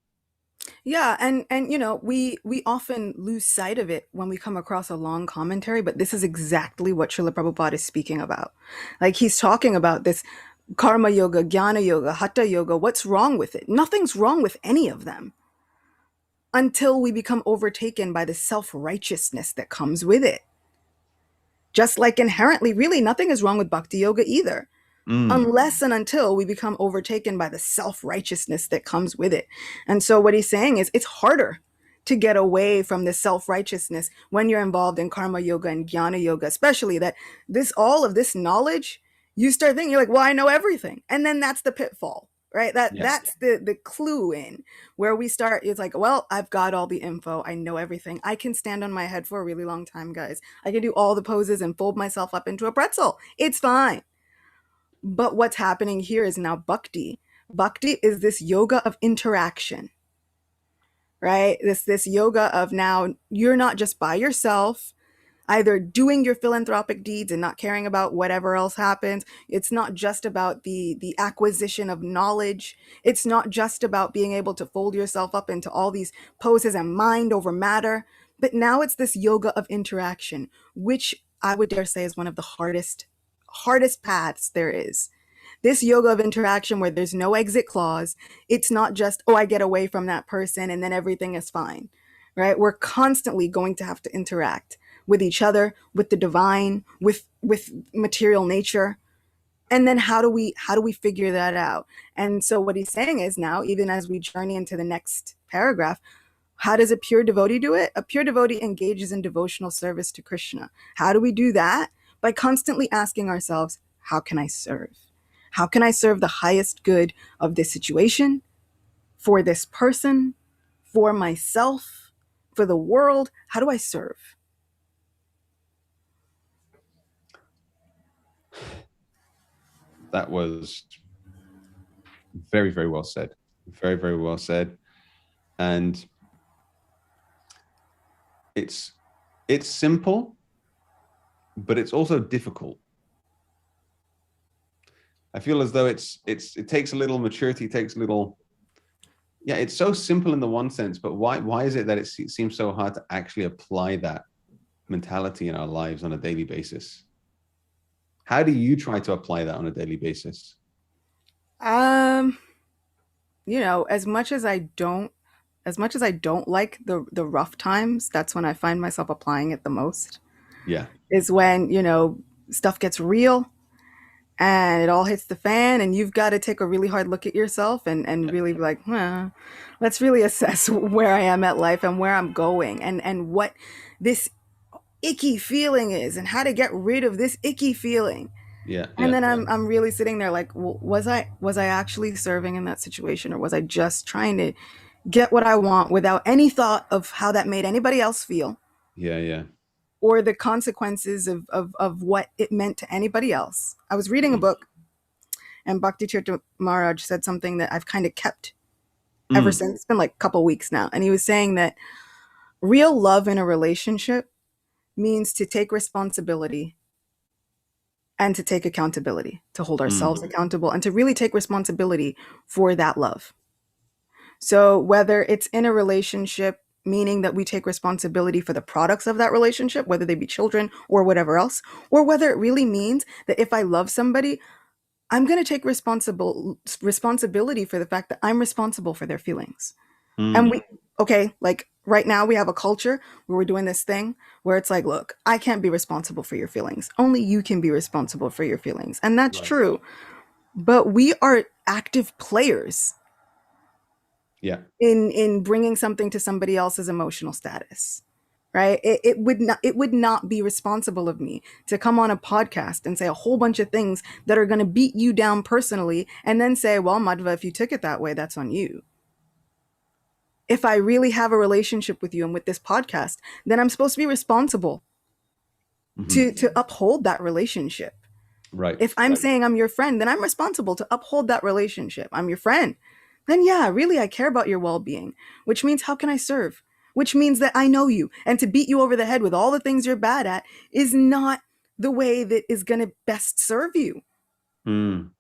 Yeah, and you know, we often lose sight of it when we come across a long commentary, but this is exactly what Srila Prabhupada is speaking about. Like he's talking about this karma yoga, jnana yoga, hatha yoga. What's wrong with it? Nothing's wrong with any of them until we become overtaken by the self-righteousness that comes with it. Just like inherently, really nothing is wrong with bhakti yoga either. Unless and until we become overtaken by the self-righteousness that comes with it. And so what he's saying is it's harder to get away from the self-righteousness when you're involved in karma yoga and jnana yoga, especially that all of this knowledge, you start thinking, you're like, well, I know everything. And then that's the pitfall, right? That's the clue in where we start. It's like, well, I've got all the info. I know everything. I can stand on my head for a really long time, guys. I can do all the poses and fold myself up into a pretzel. It's fine. But what's happening here is now bhakti. Bhakti is this yoga of interaction, right? This yoga of now you're not just by yourself, either doing your philanthropic deeds and not caring about whatever else happens. It's not just about the acquisition of knowledge. It's not just about being able to fold yourself up into all these poses and mind over matter. But now it's this yoga of interaction, which I would dare say is one of the hardest paths there is. This yoga of interaction where there's no exit clause. It's not just, oh, I get away from that person and then everything is fine, right? We're constantly going to have to interact with each other, with the divine, with material nature. And then how do we figure that out? And so what he's saying is now, even as we journey into the next paragraph, how does a pure devotee do it? A pure devotee engages in devotional service to Krishna. How do we do that? By constantly asking ourselves, how can I serve? How can I serve the highest good of this situation, for this person, for myself, for the world? How do I serve? That was very, very well said. Very, very well said. And it's simple, but it's also difficult. I feel as though it takes a little maturity, it takes a little, it's so simple in the one sense, but why is it that it seems so hard to actually apply that mentality in our lives on a daily basis? How do you try to apply that on a daily basis? You know, as much as I don't like the rough times, that's when I find myself applying it the most. Yeah. Is when, you know, stuff gets real and it all hits the fan and you've got to take a really hard look at yourself and really be like, let's really assess where I am at life and where I'm going and what this icky feeling is and how to get rid of this icky feeling. And then I'm really sitting there like, well, was I actually serving in that situation, or was I just trying to get what I want without any thought of how that made anybody else feel? Or the consequences of what it meant to anybody else. I was reading a book and Bhakti Tirtha Maharaj said something that I've kind of kept ever since. It's been like a couple weeks now. And he was saying that real love in a relationship means to take responsibility and to take accountability, to hold ourselves accountable and to really take responsibility for that love. So whether it's in a relationship, meaning that we take responsibility for the products of that relationship, whether they be children or whatever else, or whether it really means that if I love somebody, I'm going to take responsibility for the fact that I'm responsible for their feelings. And like right now we have a culture where we're doing this thing where it's like, look, I can't be responsible for your feelings. Only you can be responsible for your feelings. And that's true. But we are active players in bringing something to somebody else's emotional status. Right? It would not be responsible of me to come on a podcast and say a whole bunch of things that are going to beat you down personally and then say, well, Madhva, if you took it that way, that's on you. If I really have a relationship with you and with this podcast, then I'm supposed to be responsible Mhm. to uphold that relationship. Right. If I'm saying I'm your friend, then I'm responsible to uphold that relationship. I'm your friend. Then, yeah, really, I care about your well being, which means how can I serve? Which means that I know you. And to beat you over the head with all the things you're bad at is not the way that is going to best serve you. Mm.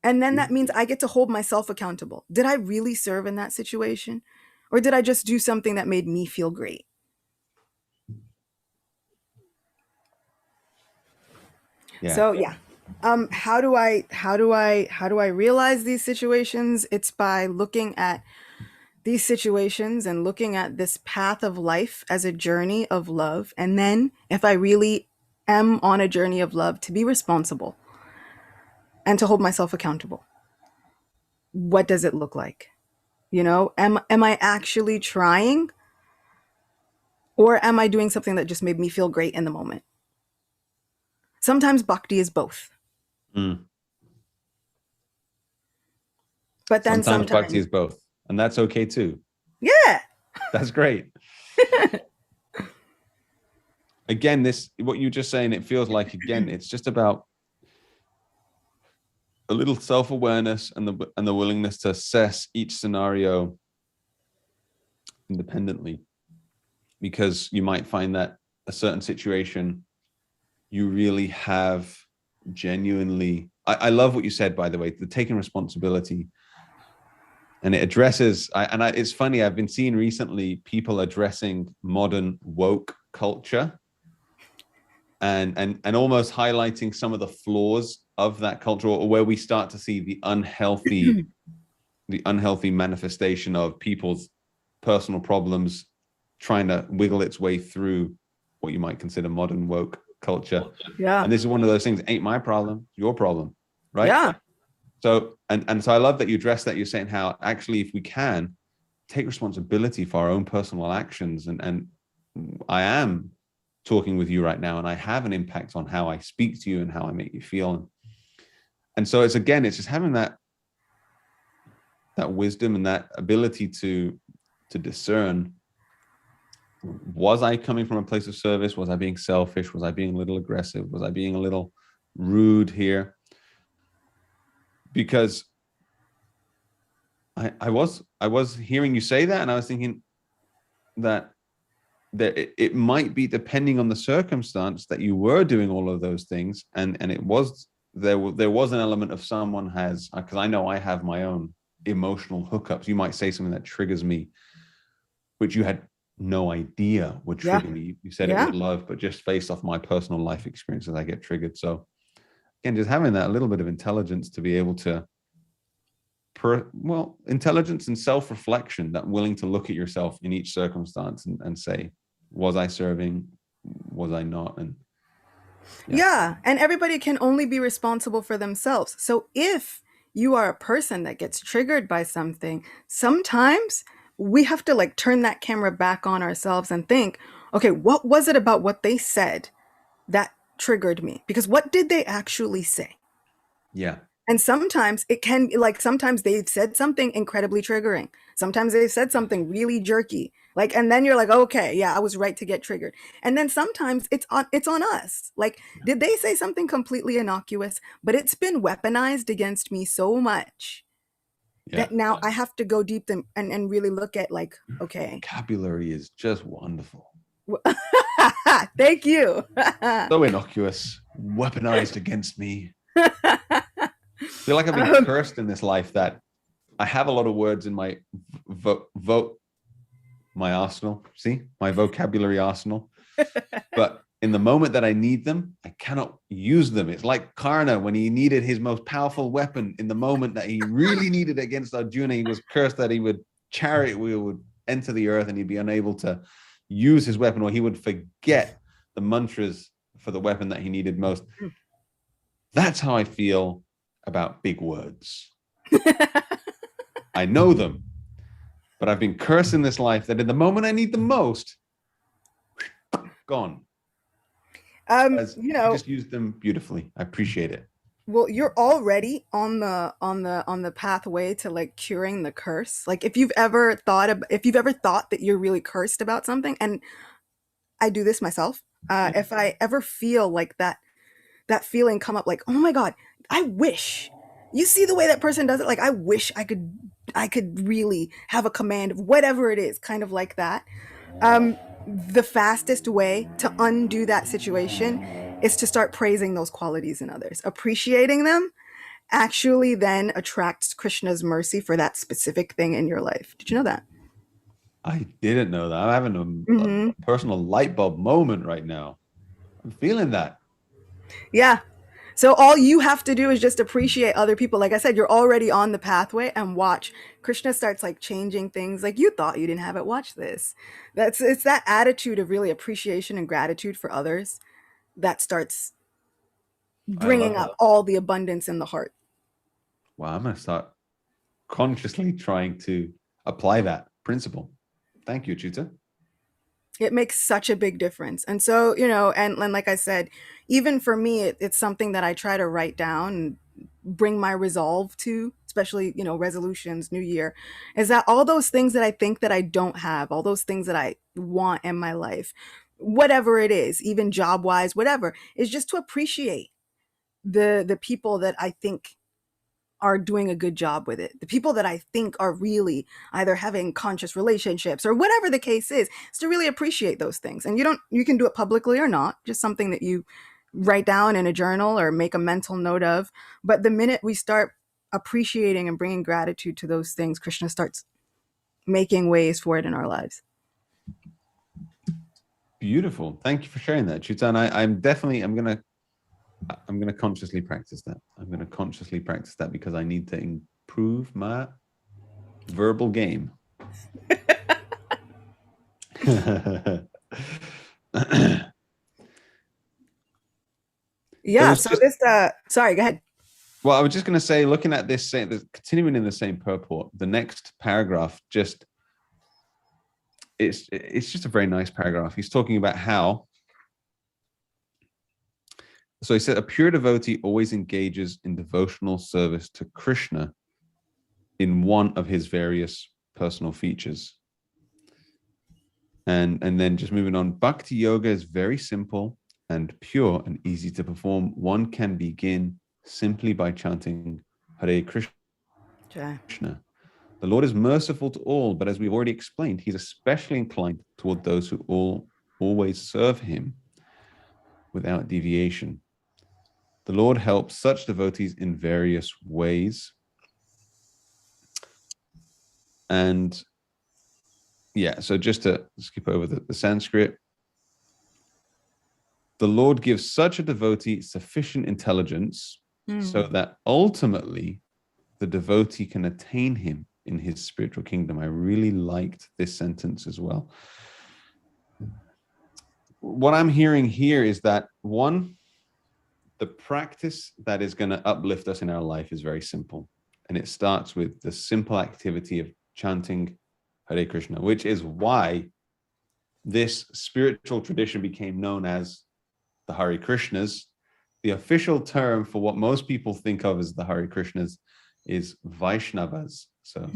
And then that means I get to hold myself accountable. Did I really serve in that situation? Or did I just do something that made me feel great? Yeah. So yeah. How do I realize these situations? It's by looking at these situations and looking at this path of life as a journey of love. And then if I really am on a journey of love, to be responsible and to hold myself accountable. What does it look like? Am I actually trying, or am I doing something that just made me feel great in the moment? Sometimes bhakti is both. Mm. But then Sometimes bhakti sometimes, is both, and that's okay too. yeah. That's great. Again, this what you're just saying, it feels like again, it's just about a little self-awareness and the willingness to assess each scenario independently, because you might find that a certain situation you really have genuinely I love what you said, by the way, the taking responsibility. And it addresses it's funny, I've been seeing recently people addressing modern woke culture and almost highlighting some of the flaws of that culture, or where we start to see the unhealthy manifestation of people's personal problems trying to wiggle its way through what you might consider modern woke culture. Yeah. And this is one of those things, ain't my problem, your problem, right? Yeah. So so I love that you address that. You're saying how actually if we can take responsibility for our own personal actions, and I am talking with you right now and I have an impact on how I speak to you and how I make you feel. And so it's just having that wisdom and that ability to discern, was I coming from a place of service? Was I being selfish? Was I being a little aggressive? Was I being a little rude here? Because I was hearing you say that, and I was thinking that it might be, depending on the circumstance, that you were doing all of those things, and it was there was an element of someone has, because I know I have my own emotional hookups. You might say something that triggers me, which you had no idea would Yeah. trigger me. You said it Yeah. with love, but just based off my personal life experiences, I get triggered. So again, just having that little bit of intelligence to be able to intelligence and self-reflection, that willing to look at yourself in each circumstance and say, was I serving, was I not? And Yeah. And everybody can only be responsible for themselves. So if you are a person that gets triggered by something, sometimes we have to like turn that camera back on ourselves and think, okay, what was it about what they said that triggered me? Because what did they actually say? yeah, And sometimes it can, like, sometimes they've said something incredibly triggering. Sometimes they've said something really jerky. Like, and then you're like, okay, yeah, I was right to get triggered. And then sometimes it's on us. Like, did they say something completely innocuous, but it's been weaponized against me so much yeah. that now I have to go deep and really look at, like, okay. Vocabulary is just wonderful. Thank you. So innocuous, weaponized against me. I feel like I've been cursed in this life that I have a lot of words in my my arsenal. See, my vocabulary arsenal. But in the moment that I need them, I cannot use them. It's like Karna when he needed his most powerful weapon in the moment that he really needed it against Arjuna. He was cursed that he would chariot wheel would enter the earth and he'd be unable to use his weapon, or he would forget the mantras for the weapon that he needed most. That's how I feel about big words. I know them, but I've been cursed in this life that in the moment I need them most, gone. You just used them beautifully. I appreciate it. Well, you're already on the pathway to like curing the curse. Like, if you've ever thought that you're really cursed about something, and I do this myself. If I ever feel like that feeling come up, like, oh my God, I wish, you see the way that person does it, like, I wish I could really have a command of whatever it is, kind of like that. The fastest way to undo that situation is to start praising those qualities in others. Appreciating them actually then attracts Krishna's mercy for that specific thing in your life. Did you know that? I didn't know that. I'm having Mm-hmm. a personal light bulb moment right now. I'm feeling that. Yeah. So all you have to do is just appreciate other people. Like I said, you're already on the pathway, and watch. Krishna starts like changing things. Like, you thought you didn't have it. Watch this. It's that attitude of really appreciation and gratitude for others that starts I love bringing that. up all the abundance in the heart. Wow, I'm going to start consciously trying to apply that principle. Thank you, Acyuta. It makes such a big difference. And so, and like I said, even for me, it's something that I try to write down and bring my resolve to, especially, resolutions, new year, is that all those things that I think that I don't have, all those things that I want in my life, whatever it is, even job wise, whatever, is just to appreciate the people that I think are doing a good job with it. The people that I think are really either having conscious relationships or whatever the case is to really appreciate those things. And you can do it publicly or not, just something that you write down in a journal or make a mental note of. But the minute we start appreciating and bringing gratitude to those things, Krishna starts making ways for it in our lives. Beautiful. Thank you for sharing that, Acyuta. And I'm gonna consciously practice that. I'm gonna consciously practice that because I need to improve my verbal game. It Yeah. was So just, this, sorry, go ahead. well, I was just going to say, looking at this, continuing in the same purport, the next paragraph just, it's just a very nice paragraph. He's talking about how, so he said, a pure devotee always engages in devotional service to Krishna in one of his various personal features. And then just moving on, bhakti yoga is very simple and pure and easy to perform. One can begin simply by chanting Hare Krishna. Okay. The Lord is merciful to all, but as we've already explained, he's especially inclined toward those who always serve him without deviation. The Lord helps such devotees in various ways. And yeah, so just to skip over the Sanskrit, the Lord gives such a devotee sufficient intelligence so that ultimately the devotee can attain him in his spiritual kingdom. I really liked this sentence as well. What I'm hearing here is that, one, the practice that is going to uplift us in our life is very simple. And it starts with the simple activity of chanting Hare Krishna, which is why this spiritual tradition became known as the Hare Krishnas. The official term for what most people think of as the Hare Krishnas is Vaishnavas. So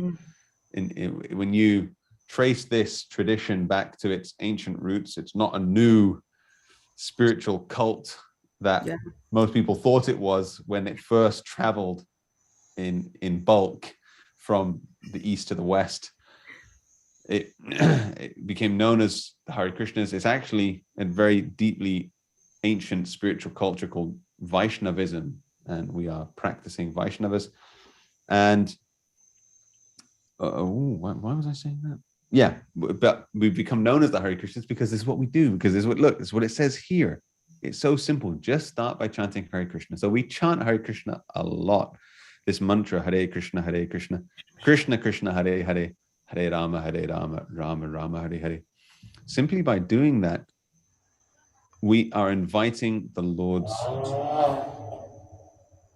when you trace this tradition back to its ancient roots, it's not a new spiritual cult that most people thought it was when it first traveled in bulk from the east to the west. It became known as the Hare Krishnas. It's actually a very deeply ancient spiritual culture called Vaishnavism, and we are practicing Vaishnavas. And why was I saying that? Yeah, but we've become known as the Hare Krishnas because this is what we do, because this is what it says here. It's so simple. Just start by chanting Hare Krishna. So we chant Hare Krishna a lot. This mantra, Hare Krishna, Krishna Krishna, Hare Hare, Hare Rama, Rama Rama, Hare Hare. Simply by doing that, we are inviting the Lord's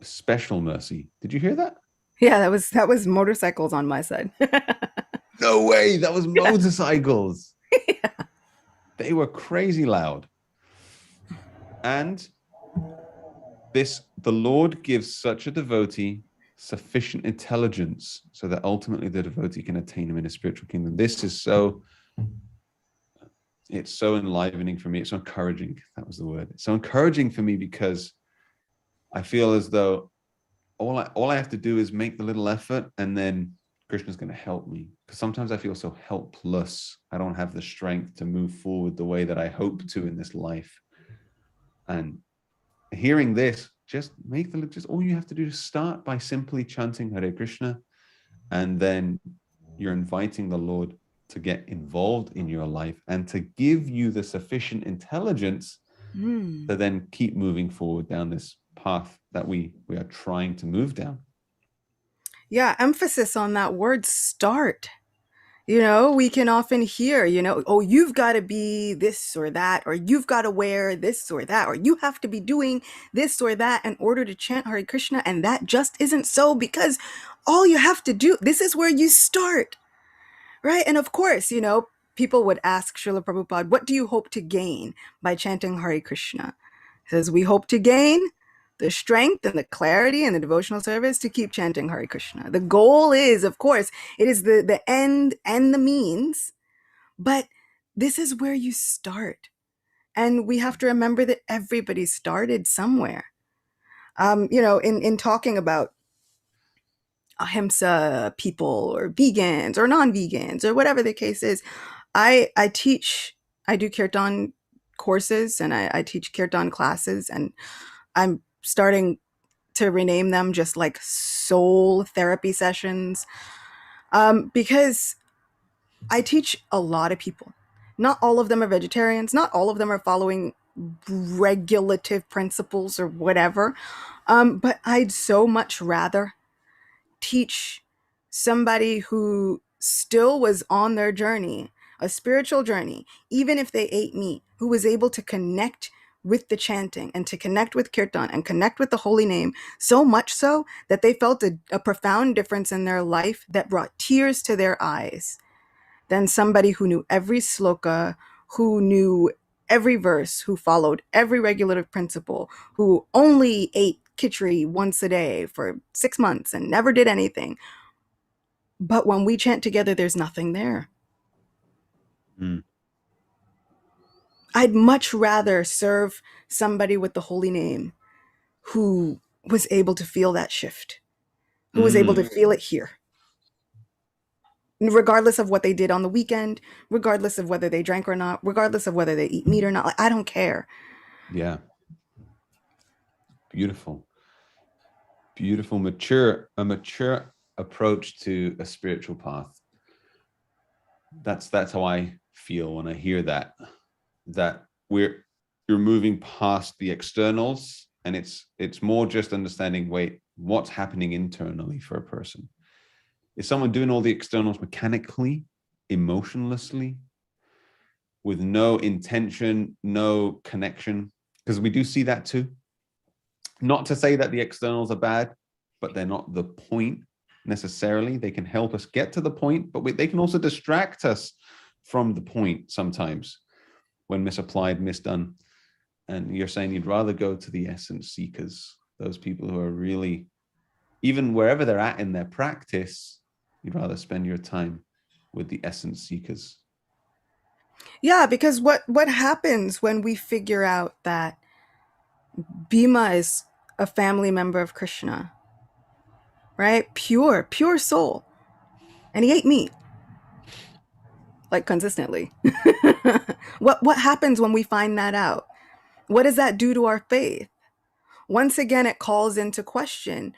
special mercy. Did you hear that? Yeah, that was motorcycles on my side. No way, that was motorcycles. They were crazy loud. And the Lord gives such a devotee sufficient intelligence so that ultimately the devotee can attain him in a spiritual kingdom. This is so it's so enlivening for me. It's so encouraging. That was the word. It's so encouraging for me because I feel as though all I have to do is make the little effort, and then Krishna's going to help me. Because sometimes I feel so helpless. I don't have the strength to move forward the way that I hope to in this life. And hearing this, just all you have to do is start by simply chanting Hare Krishna, and then you're inviting the Lord to get involved in your life and to give you the sufficient intelligence to then keep moving forward down this path that we are trying to move down. Yeah, emphasis on that word start. We can often hear, oh, you've got to be this or that, or you've got to wear this or that, or you have to be doing this or that in order to chant Hare Krishna. And that just isn't so, because all you have to do, this is where you start, right? And of course, people would ask Srila Prabhupada, what do you hope to gain by chanting Hare Krishna? He says, we hope to gain the strength and the clarity and the devotional service to keep chanting Hare Krishna. The goal is, of course, it is the end and the means, but this is where you start. And we have to remember that everybody started somewhere. In talking about ahimsa people or vegans or non-vegans or whatever the case is, I do kirtan courses, and I teach kirtan classes, and I'm starting to rename them just like soul therapy sessions, because I teach a lot of people. Not all of them are vegetarians. Not all of them are following regulative principles or whatever. But I'd so much rather teach somebody who still was on their journey, a spiritual journey, even if they ate meat, who was able to connect with the chanting and to connect with kirtan and connect with the holy name, so much so that they felt a profound difference in their life that brought tears to their eyes, than somebody who knew every sloka, who knew every verse, who followed every regulative principle, who only ate khichdi once a day for 6 months and never did anything. But when we chant together, there's nothing there. Mm. I'd much rather serve somebody with the holy name who was able to feel that shift, who was able to feel it here, regardless of what they did on the weekend, regardless of whether they drank or not, regardless of whether they eat meat or not. Like, I don't care. Yeah. Beautiful. Beautiful, a mature approach to a spiritual path. That's how I feel when I hear that you're moving past the externals, and it's more just understanding, wait, what's happening internally for a person? Is someone doing all the externals mechanically, emotionlessly, with no intention, no connection? Because we do see that too. Not to say that the externals are bad, but they're not the point necessarily. They can help us get to the point, but they can also distract us from the point sometimes when misapplied, misdone. And you're saying you'd rather go to the essence seekers, those people who are really, even wherever they're at in their practice, you'd rather spend your time with the essence seekers. Yeah, because what happens when we figure out that Bhima is a family member of Krishna, right? Pure soul. And he ate meat, like, consistently. What happens when we find that out? What does that do to our faith? Once again, it calls into question,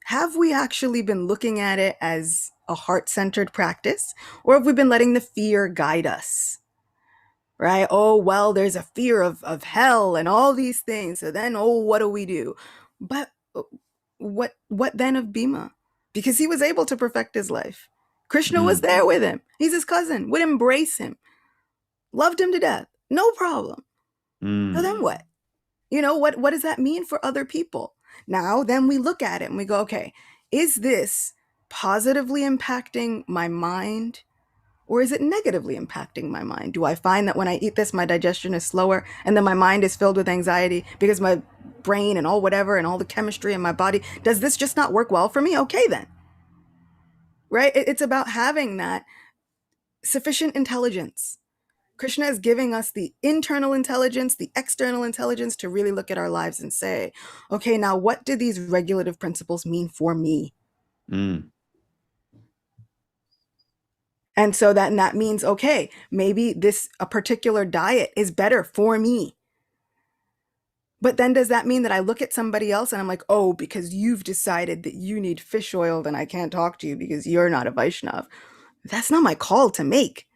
have we actually been looking at it as a heart-centered practice, or have we been letting the fear guide us? Right? Oh, well, there's a fear of hell and all these things. So then, oh, what do we do? But what then of Bhima? Because he was able to perfect his life. Krishna was there with him. He's his cousin, would embrace him, loved him to death. No problem. So then what? What does that mean for other people? Now, then we look at it and we go, okay, is this positively impacting my mind, or is it negatively impacting my mind? Do I find that when I eat this, my digestion is slower, and then my mind is filled with anxiety because my brain and all whatever and all the chemistry in my body, does this just not work well for me? Okay, then. Right? It's about having that sufficient intelligence, Krishna is giving us the internal intelligence, the external intelligence to really look at our lives and say, okay, now what do these regulative principles mean for me? Mm. And so that means, okay, maybe a particular diet is better for me. But then does that mean that I look at somebody else and I'm like, oh, because you've decided that you need fish oil, then I can't talk to you because you're not a Vaishnav? That's not my call to make.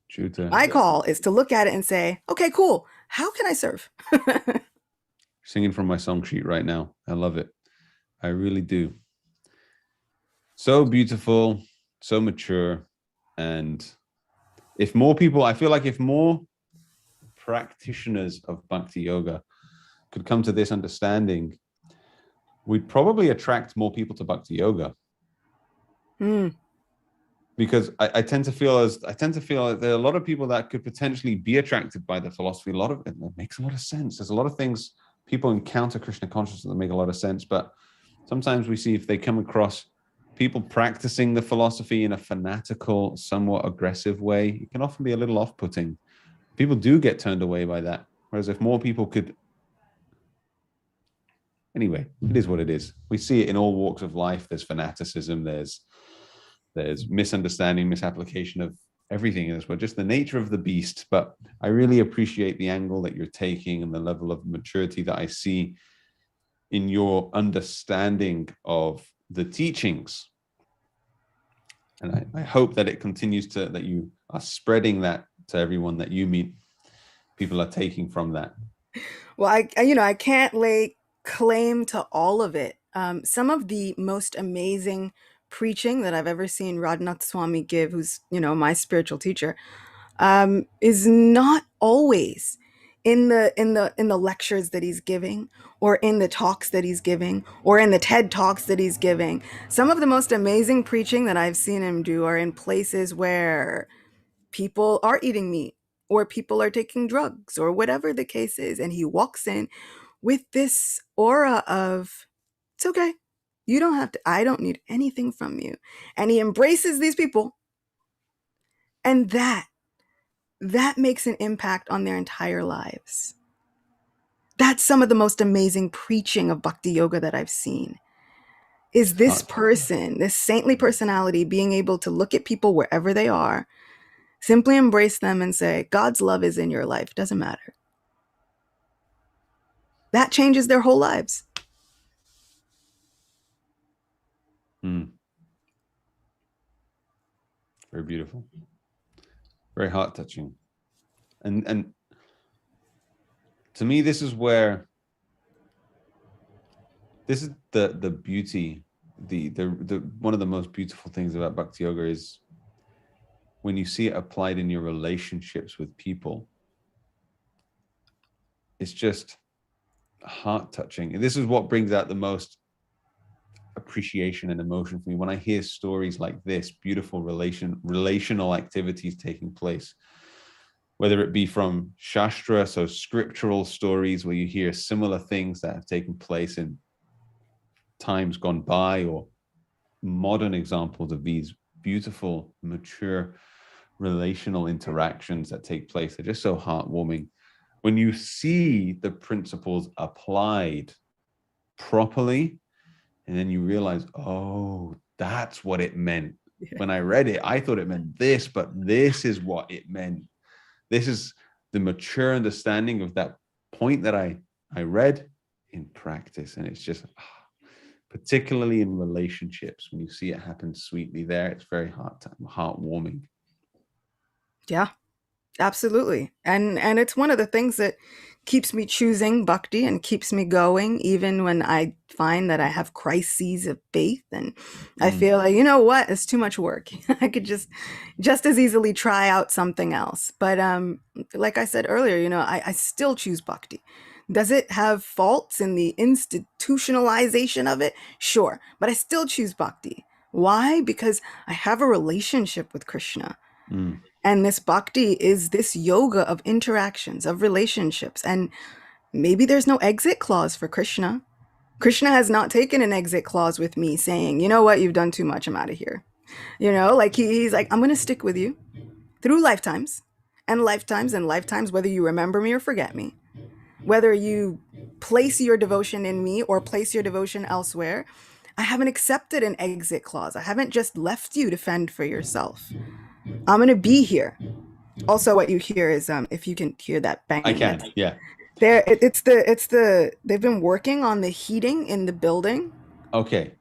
Acyuta. My call is to look at it and say, okay, cool. How can I serve? Singing from my song sheet right now. I love it. I really do. So beautiful, so mature. And if more people, I feel like if more practitioners of Bhakti Yoga could come to this understanding, we'd probably attract more people to Bhakti Yoga. Because I tend to feel like there are a lot of people that could potentially be attracted by the philosophy. A lot of it makes a lot of sense. There's a lot of things people encounter Krishna consciousness that make a lot of sense, but sometimes we see if they come across people practicing the philosophy in a fanatical, somewhat aggressive way, it can often be a little off-putting. People do get turned away by that. Whereas if more people could, anyway, it is what it is. We see it in all walks of life. There's fanaticism, there's misunderstanding, misapplication of everything in this world, just the nature of the beast. But I really appreciate the angle that you're taking and the level of maturity that I see in your understanding of the teachings. And I hope that it continues to, that you are spreading that to everyone that you meet. People are taking from that. Well, I can't lay claim to all of it. Some of the most amazing preaching that I've ever seen Radhanath Swami give, who's, my spiritual teacher, is not always in the lectures that he's giving, or in the talks that he's giving, or in the TED talks that he's giving. Some of the most amazing preaching that I've seen him do are in places where people are eating meat, or people are taking drugs, or whatever the case is, and he walks in with this aura of, it's okay, you don't have to, I don't need anything from you, and he embraces these people, and that makes an impact on their entire lives. That's some of the most amazing preaching of Bhakti Yoga that I've seen, is this person, this saintly personality, being able to look at people wherever they are, simply embrace them and say, God's love is in your life, doesn't matter. That changes their whole lives. Very beautiful. Very heart-touching. And to me, this is the beauty, the one of the most beautiful things about Bhakti Yoga is when you see it applied in your relationships with people. It's just heart-touching. And this is what brings out the most appreciation and emotion for me when I hear stories like this, beautiful relational activities taking place, whether it be from Shastra, so scriptural stories where you hear similar things that have taken place in times gone by, or modern examples of these beautiful, mature relational interactions that take place. They're just so heartwarming. When you see the principles applied properly, and then you realize, oh, that's what it meant. Yeah. When I read it, I thought it meant this, but this is what it meant. This is the mature understanding of that point that I read in practice. And it's just, particularly in relationships, when you see it happen sweetly there, it's very heartwarming. Yeah, absolutely. And it's one of the things that keeps me choosing bhakti and keeps me going, even when I find that I have crises of faith and I feel like, you know what, it's too much work. I could just as easily try out something else. But like I said earlier, I still choose bhakti. Does it have faults in the institutionalization of it? Sure. But I still choose bhakti. Why? Because I have a relationship with Krishna. And this bhakti is this yoga of interactions, of relationships. And maybe there's no exit clause for Krishna. Krishna has not taken an exit clause with me saying, you know what, you've done too much, I'm out of here. Like he's like, I'm going to stick with you through lifetimes and lifetimes and lifetimes, whether you remember me or forget me, whether you place your devotion in me or place your devotion elsewhere, I haven't accepted an exit clause. I haven't just left you to fend for yourself. I'm going to be here. Also, what you hear is, if you can hear that I banging, can. Yeah. they've been working on the heating in the building. Okay.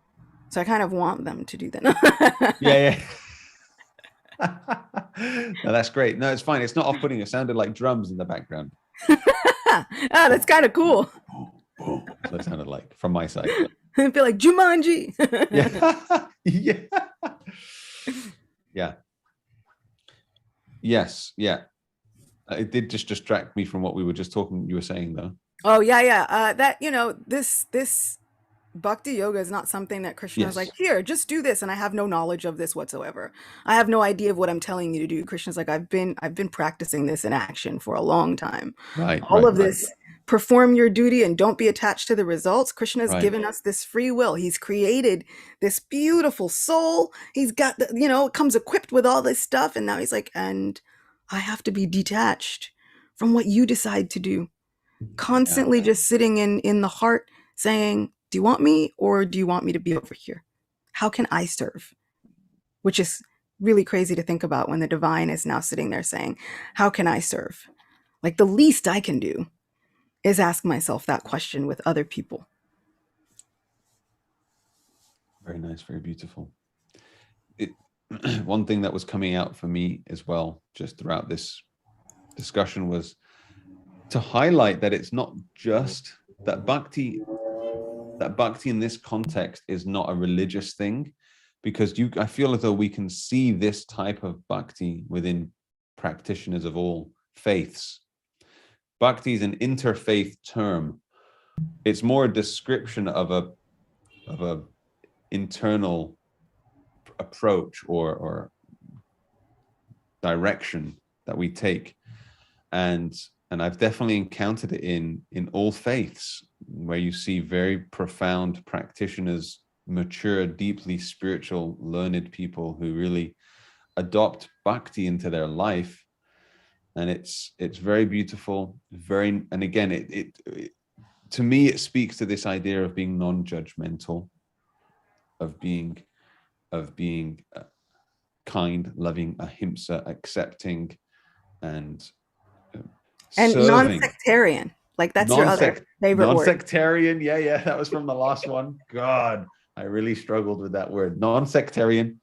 So I kind of want them to do that. Yeah. No, that's great. No, it's fine. It's not off-putting. It sounded like drums in the background. That's kind of cool. That's what it sounded like from my side. I feel like Jumanji. Yeah. Yeah. Yes. Yeah. It did just distract me from what we were just talking. You were saying though. Oh yeah. That this bhakti yoga is not something that Krishna is like, Yes. here, just do this, and I have no knowledge of this whatsoever. I have no idea of what I'm telling you to do. Krishna's like, I've been practicing this in action for a long time. Right. All of this, perform your duty and don't be attached to the results. Krishna's given us this free will. He's created this beautiful soul. He's got it comes equipped with all this stuff, and now he's like, and I have to be detached from what you decide to do. Constantly just sitting in the heart saying, do you want me or do you want me to be over here? How can I serve? Which is really crazy to think about when the divine is now sitting there saying, how can I serve? Like, the least I can do is ask myself that question with other people. Very nice, very beautiful. One thing that was coming out for me as well, just throughout this discussion, was to highlight that it's not just that bhakti in this context is not a religious thing, because I feel as though we can see this type of bhakti within practitioners of all faiths. Bhakti is an interfaith term. It's more a description of a internal approach or direction that we take, and I've definitely encountered it in all faiths, where you see very profound practitioners, mature, deeply spiritual, learned people who really adopt bhakti into their life. And it's very beautiful, and again, it to me, it speaks to this idea of being non-judgmental, of being kind, loving, ahimsa, accepting, and non-sectarian. Like, that's your other favorite word. Non-sectarian. Yeah, that was from the last one. God, I really struggled with that word, non-sectarian.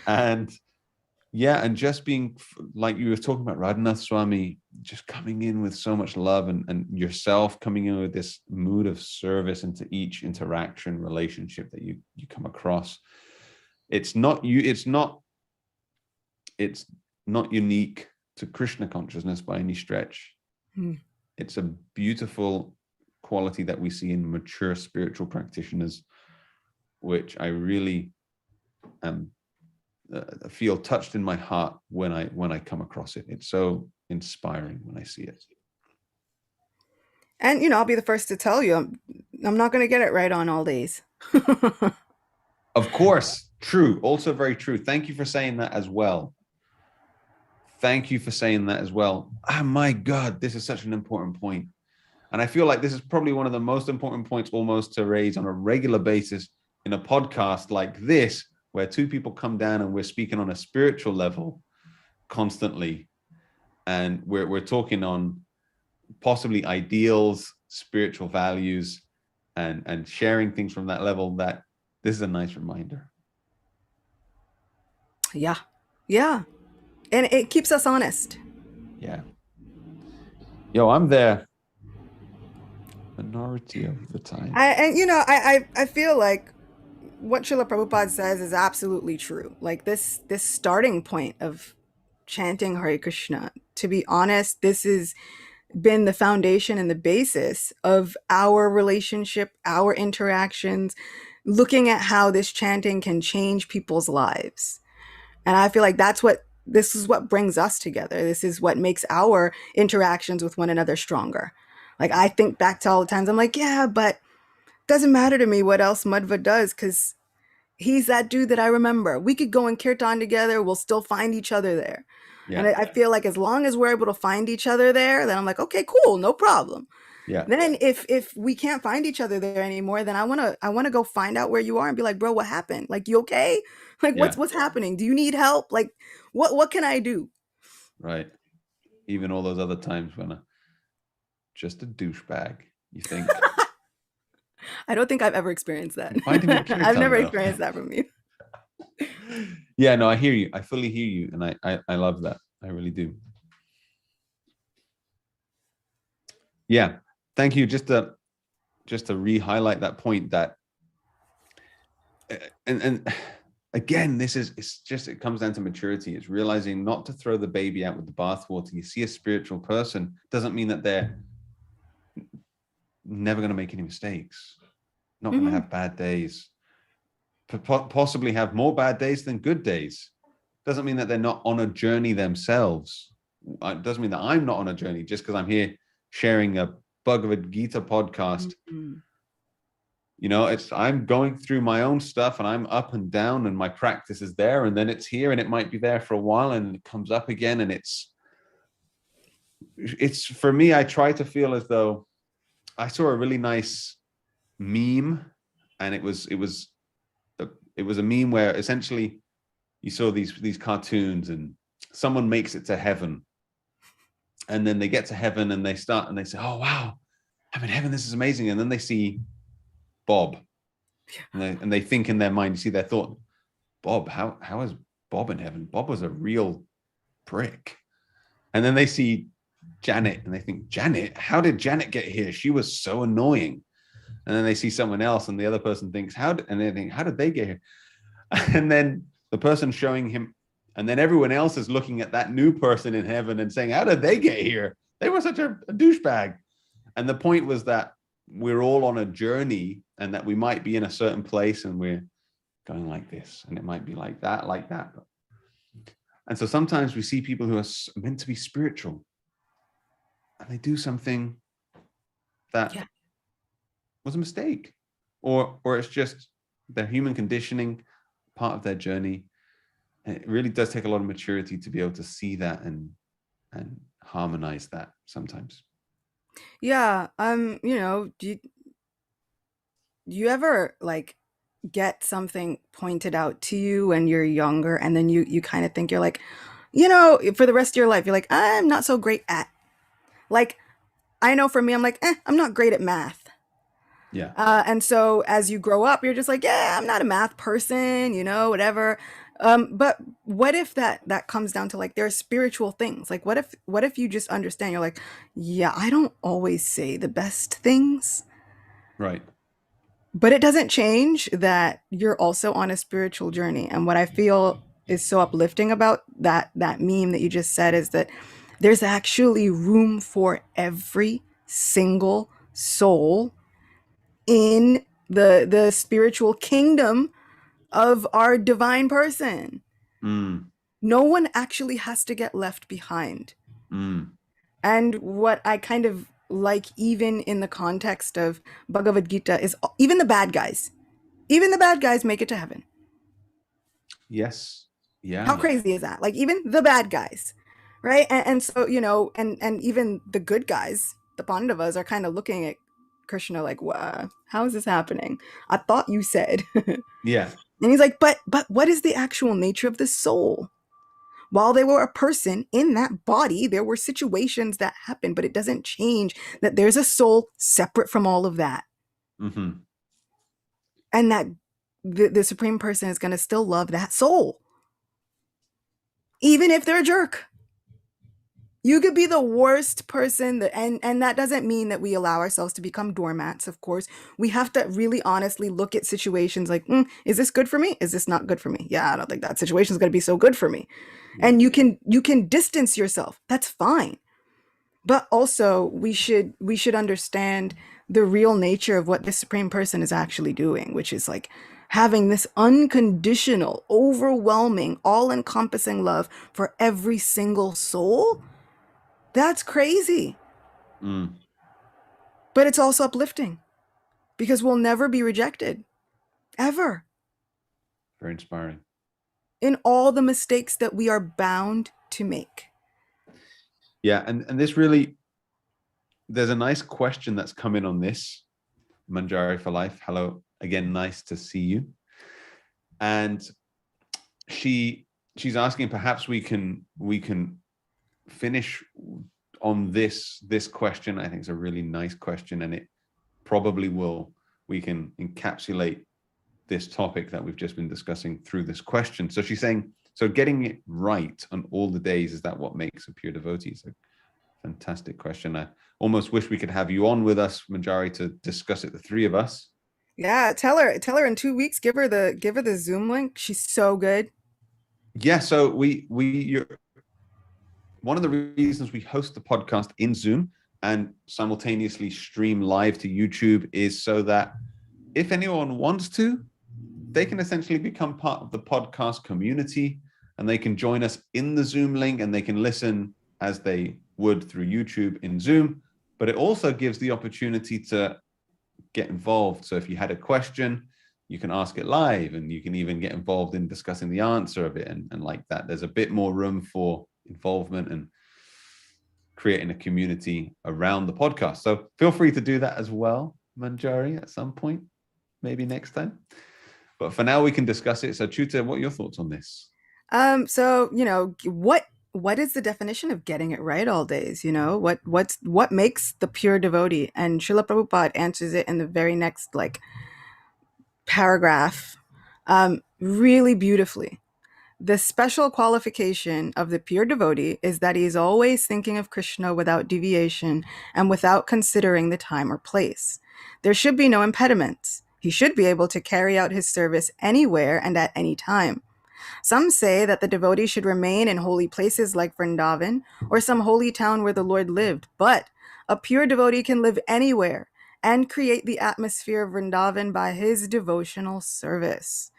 And just being, like you were talking about, Radhanath Swami, just coming in with so much love, and yourself coming in with this mood of service into each interaction, relationship that you come across. It's not unique to Krishna consciousness by any stretch. It's a beautiful quality that we see in mature spiritual practitioners, which I really feel touched in my heart when I come across it. It's so inspiring when I see it. And I'll be the first to tell you, I'm not going to get it right on all days. Of course, true. Also very true. Thank you for saying that as well. Oh my God, this is such an important point. And I feel like this is probably one of the most important points almost to raise on a regular basis in a podcast like this, where two people come down and we're speaking on a spiritual level constantly. And we're talking on possibly ideals, spiritual values, and sharing things from that level. That this is a nice reminder. Yeah. And it keeps us honest. Yeah. Yo, I'm there minority of the time. I feel like what Srila Prabhupada says is absolutely true. Like, this starting point of chanting Hare Krishna, to be honest, this has been the foundation and the basis of our relationship, our interactions, looking at how this chanting can change people's lives. And I feel like this is what brings us together. This is what makes our interactions with one another stronger. Like, I think back to all the times I'm like, yeah, but it doesn't matter to me what else Madhva does, because He's that dude that I remember. We could go in kirtan together. We'll still find each other there. And Yeah. I feel like as long as we're able to find each other there, then I'm like, okay, cool, no problem. Yeah. Then if we can't find each other there anymore, then I wanna go find out where you are and be like, bro, what happened? Like, you okay? Like, Yeah. what's happening? Do you need help? Like, what can I do? Right. Even all those other times when just a douchebag, you think. I don't think I've ever experienced that. Find him in I've kirtan never though. experienced that from you. Yeah, no, I hear you. I fully hear you. And I love that. I really do. Yeah. Thank you. Just to re-highlight that point that, and again, it comes down to maturity. It's realizing not to throw the baby out with the bathwater. You see a spiritual person, doesn't mean that they're never going to make any mistakes, not going to have bad days, possibly have more bad days than good days. Doesn't mean that they're not on a journey themselves. It doesn't mean that I'm not on a journey just because I'm here sharing a Bhagavad-Gita podcast. You know, I'm going through my own stuff and I'm up and down and my practice is there and then it's here and it might be there for a while and it comes up again. And it's for me, I try to feel as though I saw a really nice meme, and it was a meme where essentially you saw these cartoons and someone makes it to heaven, and then they get to heaven and they say, oh wow, I'm in heaven, this is amazing. And then they see Bob, and they think in their mind, you see their thought, Bob, how is Bob in heaven? Bob was a real prick. And then they see Janet and they think, Janet, how did Janet get here? She was so annoying. And then they see someone else and the other person thinks, and they think, how did they get here? And then the person showing him, and then everyone else is looking at that new person in heaven and saying, how did they get here? They were such a douchebag. And the point was that we're all on a journey and that we might be in a certain place and we're going like this, and it might be like that. And so sometimes we see people who are meant to be spiritual and they do something that was a mistake, or it's just their human conditioning, part of their journey. And it really does take a lot of maturity to be able to see that and harmonize that sometimes. Yeah. Do you ever like get something pointed out to you when you're younger and then you kind of think you're like, for the rest of your life, you're like, I'm not so great at, like, I know for me, I'm like, I'm not great at math. Yeah. And so as you grow up, you're just like, yeah, I'm not a math person, whatever. But what if that comes down to like, there are spiritual things. Like, what if you just understand, you're like, yeah, I don't always say the best things, Right. but it doesn't change that you're also on a spiritual journey. And what I feel is so uplifting about that meme that you just said is that there's actually room for every single soul in the spiritual kingdom of our divine person. No one actually has to get left behind. And what I kind of like, even in the context of Bhagavad Gita, is even the bad guys make it to heaven. Yes. Yeah. How crazy is that? Like, even the bad guys, right? And so, and even the good guys, the Pandavas, are kind of looking at Krishna like, wow, how is this happening? I thought you said. Yeah. And he's like, but what is the actual nature of the soul? While they were a person in that body, there were situations that happened, but it doesn't change that there's a soul separate from all of that. And that the Supreme Person is going to still love that soul, even if they're a jerk. You could be the worst person, and that doesn't mean that we allow ourselves to become doormats, of course. We have to really honestly look at situations like, is this good for me? Is this not good for me? Yeah, I don't think that situation is going to be so good for me. Yeah. And you can distance yourself. That's fine. But also we should understand the real nature of what the Supreme Person is actually doing, which is like having this unconditional, overwhelming, all-encompassing love for every single soul. That's crazy. But it's also uplifting because we'll never be rejected. Ever. Very inspiring. in all the mistakes that we are bound to make. Yeah, and this really, there's a nice question that's come in on this. Manjari for Life, hello again, nice to see you. And she's asking, perhaps we can finish on this question. I think it's a really nice question, and it probably will, we can encapsulate this topic that we've just been discussing through this question. So she's saying, so getting it right on all the days, is that what makes a pure devotee? It's a fantastic question. I almost wish we could have you on with us, Manjari, to discuss it, the three of us. Yeah, tell her in 2 weeks, give her the Zoom link. She's so good. Yeah, so you're one of the reasons we host the podcast in Zoom and simultaneously stream live to YouTube is so that if anyone wants to, they can essentially become part of the podcast community, and they can join us in the Zoom link, and they can listen as they would through YouTube in Zoom. But it also gives the opportunity to get involved. So if you had a question, you can ask it live, and you can even get involved in discussing the answer of it. And like that, there's a bit more room for involvement and creating a community around the podcast. So feel free to do that as well, Manjari, at some point, maybe next time. But for now, we can discuss it. So Acyuta, what are your thoughts on this? So, what is the definition of getting it right all days? What makes the pure devotee? And Srila Prabhupada answers it in the very next paragraph, really beautifully. The special qualification of the pure devotee is that he is always thinking of Krishna without deviation and without considering the time or place. There should be no impediments. He should be able to carry out his service anywhere and at any time. Some say that the devotee should remain in holy places like Vrindavan or some holy town where the Lord lived, but a pure devotee can live anywhere and create the atmosphere of Vrindavan by his devotional service.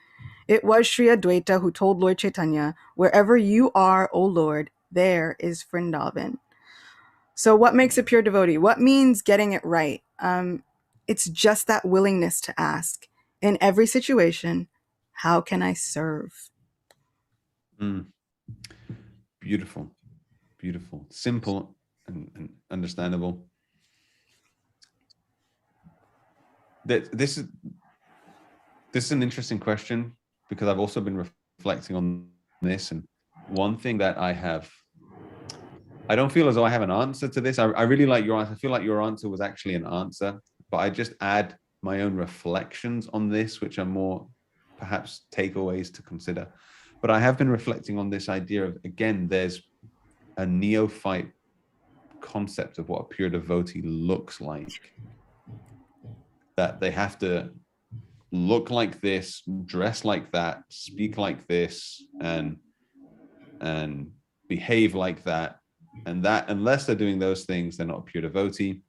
It was Sri Adwaita who told Lord Chaitanya, "Wherever you are, O Lord, there is Vrindavan." So what makes a pure devotee? What means getting it right? It's just that willingness to ask in every situation, how can I serve? Beautiful, beautiful, simple and understandable. This is an interesting question, because I've also been reflecting on this, and one thing that I don't feel as though I have an answer to this. I really like your answer. I feel like your answer was actually an answer, but I just add my own reflections on this, which are more perhaps takeaways to consider. But I have been reflecting on this idea of, again, there's a neophyte concept of what a pure devotee looks like. That they have to look like this, dress like that, speak like this, and behave like that. And that, unless they're doing those things, they're not a pure devotee.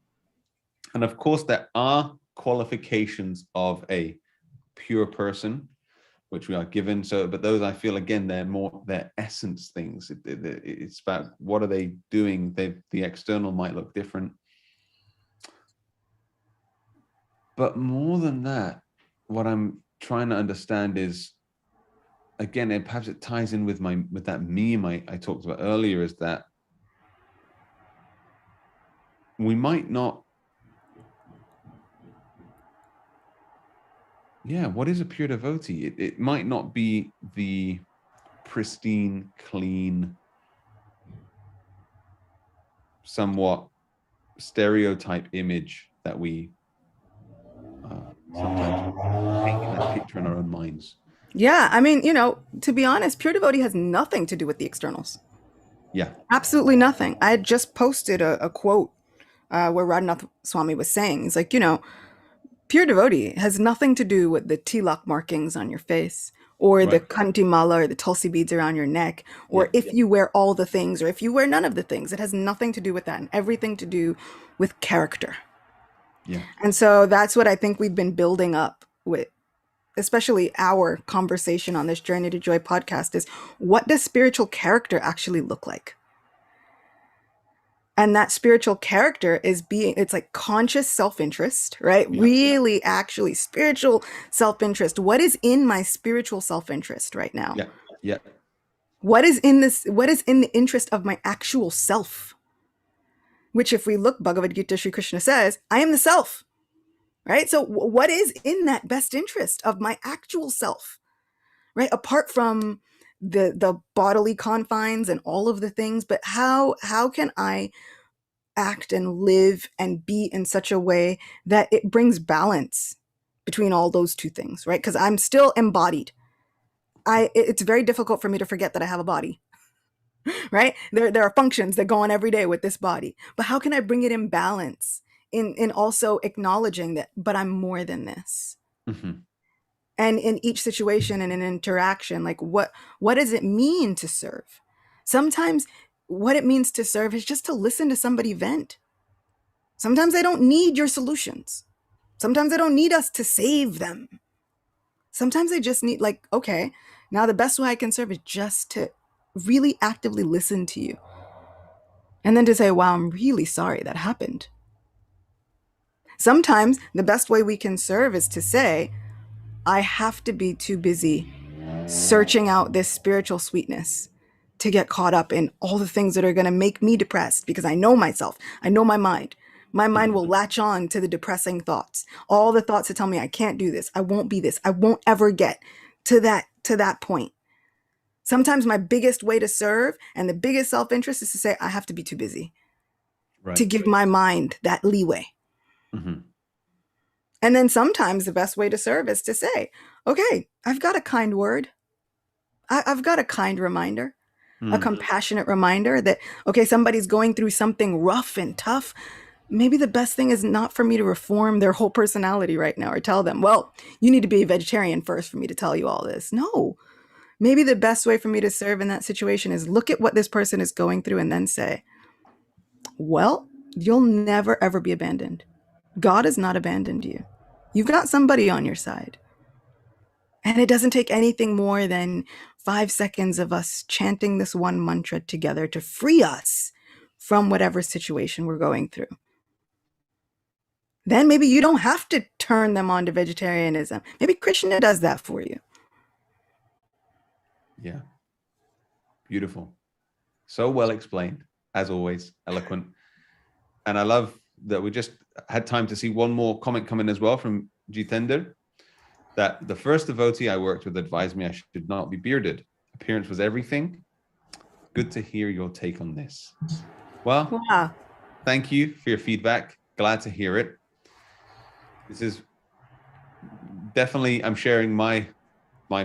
And of course, there are qualifications of a pure person, which we are given. So, but those, I feel, again, they're essence things. It's about what are they doing. The external might look different. But more than that, what I'm trying to understand is, again, perhaps it ties in with that meme I talked about earlier, is that we might not. Yeah, what is a pure devotee? It might not be the pristine, clean, somewhat stereotype image that we sometimes paint that picture in our own minds. Yeah, to be honest, pure devotee has nothing to do with the externals. Yeah. Absolutely nothing. I had just posted a quote where Radhanath Swami was saying, he's like, pure devotee has nothing to do with the tilak markings on your face, or the Right. kanti mala, or the tulsi beads around your neck, or Yeah. if you wear all the things, or if you wear none of the things. It has nothing to do with that, and everything to do with character. Yeah. And so that's what I think we've been building up with, especially our conversation on this Journey to Joy podcast, is what does spiritual character actually look like? And that spiritual character is it's like conscious self-interest, right? Yeah. Really, actually, spiritual self-interest. What is in my spiritual self-interest right now? Yeah. Yeah. What is in this? What is in the interest of my actual self? Which, if we look, Bhagavad-Gita, Sri Krishna says, I am the self, right? So what is in that best interest of my actual self, right? Apart from the bodily confines and all of the things, but how can I act and live and be in such a way that it brings balance between all those two things, right? Because I'm still embodied. It's very difficult for me to forget that I have a body, right? There are functions that go on every day with this body, but how can I bring it in balance in also acknowledging that, but I'm more than this. Mm-hmm. And in each situation and an interaction, like what does it mean to serve? Sometimes what it means to serve is just to listen to somebody vent. Sometimes I don't need your solutions. Sometimes I don't need us to save them. Sometimes I just need, like, okay, now the best way I can serve is just to really actively listen to you. And then to say, wow, I'm really sorry that happened. Sometimes the best way we can serve is to say, I have to be too busy searching out this spiritual sweetness to get caught up in all the things that are going to make me depressed, because I know myself. I know my mind. My mind will latch on to the depressing thoughts. All the thoughts that tell me I can't do this, I won't be this, I won't ever get to that point. Sometimes my biggest way to serve and the biggest self-interest is to say I have to be too busy to Right. give my mind that leeway. Mm-hmm. And then sometimes the best way to serve is to say, okay, I've got a kind word. I've got a kind reminder, a Mm. compassionate reminder that, okay, somebody's going through something rough and tough. Maybe the best thing is not for me to reform their whole personality right now or tell them, well, you need to be a vegetarian first for me to tell you all this. No, maybe the best way for me to serve in that situation is look at what this person is going through and then say, well, you'll never, ever be abandoned. God has not abandoned you. You've got somebody on your side. And it doesn't take anything more than 5 seconds of us chanting this one mantra together to free us from whatever situation we're going through. Then maybe you don't have to turn them on to vegetarianism. Maybe Krishna does that for you. Yeah. Beautiful. So well explained, as always, eloquent. And I love that we just had time to see one more comment come in as well from Jitender, that the first devotee I worked with advised me I should not be bearded. Appearance was everything. Good to hear your take on this. Well, Wow. thank you for your feedback. Glad to hear it. This is definitely, I'm sharing my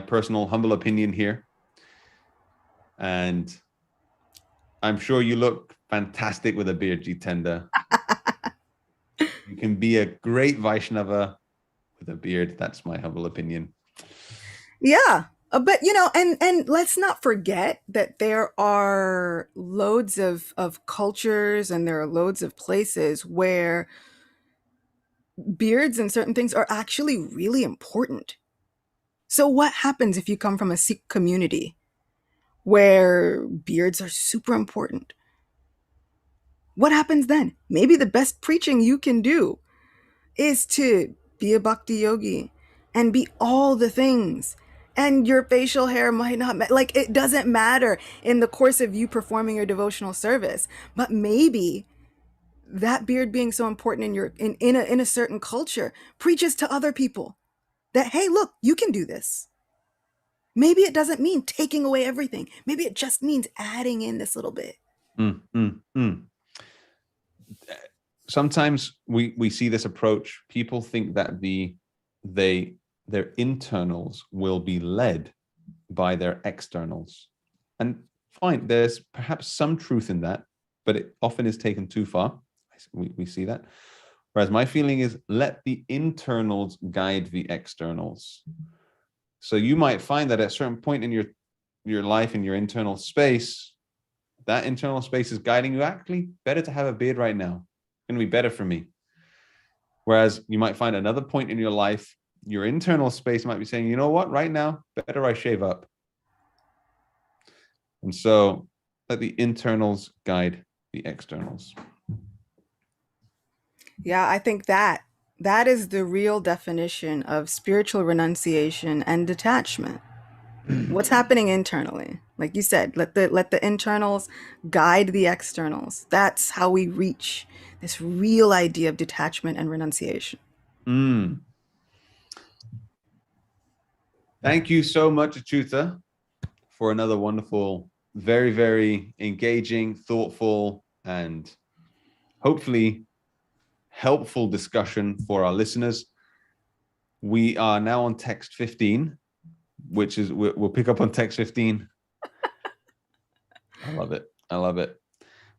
personal humble opinion here. And I'm sure you look fantastic with a beard, Jitender. You can be a great Vaishnava with a beard. That's my humble opinion. Yeah. But and let's not forget that there are loads of cultures and there are loads of places where beards and certain things are actually really important. So what happens if you come from a Sikh community where beards are super important? What happens then? Maybe the best preaching you can do is to be a bhakti yogi and be all the things. And your facial hair might not like, it doesn't matter in the course of you performing your devotional service. But maybe that beard being so important in in a certain culture preaches to other people that, hey, look, you can do this. Maybe it doesn't mean taking away everything. Maybe it just means adding in this little bit. Mm, mm, mm. Sometimes we see this approach. People think that their internals will be led by their externals. And fine, there's perhaps some truth in that, but it often is taken too far. We see that. Whereas my feeling is let the internals guide the externals. So you might find that at a certain point in your life, in your internal space, that internal space is guiding you. Actually, better to have a beard right now. It's going to be better for me. Whereas you might find another point in your life, your internal space might be saying, you know what, right now, better I shave up. And so let the internals guide the externals. Yeah, I think that is the real definition of spiritual renunciation and detachment. What's happening internally? Like you said, let the internals guide the externals. That's how we reach this real idea of detachment and renunciation. Mm. Thank you so much, Acyuta, for another wonderful, very, very engaging, thoughtful, and hopefully helpful discussion for our listeners. We are now on text 15, which is, we'll pick up on text 15. I love it. I love it.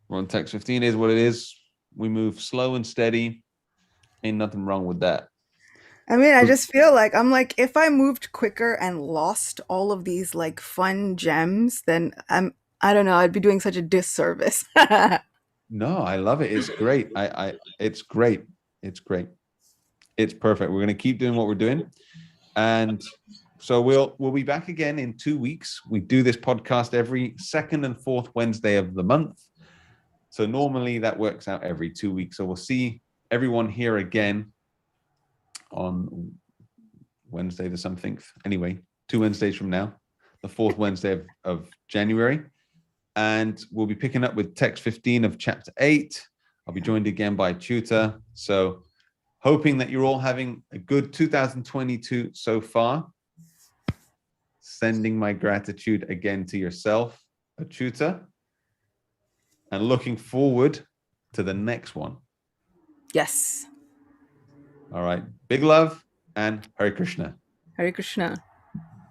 We're on text 15, is what it is. We move slow and steady. Ain't nothing wrong with that. I mean, I just feel like I'm like, if I moved quicker and lost all of these like fun gems, then I don't know, I'd be doing such a disservice. No, I love it. It's great. It's great. It's great. It's perfect. We're going to keep doing what we're doing. And so we'll be back again in 2 weeks. We do this podcast every second and fourth Wednesday of the month. So normally that works out every 2 weeks. So we'll see everyone here again on Wednesday the something. Anyway, 2 Wednesdays from now, the fourth Wednesday of January. And we'll be picking up with text 15 of chapter 8. I'll be joined again by Acyuta. So hoping that you're all having a good 2022 so far. Sending my gratitude again to yourself, Acyuta, and looking forward to the next one. Yes. All right. Big love and Hare Krishna. Hare Krishna.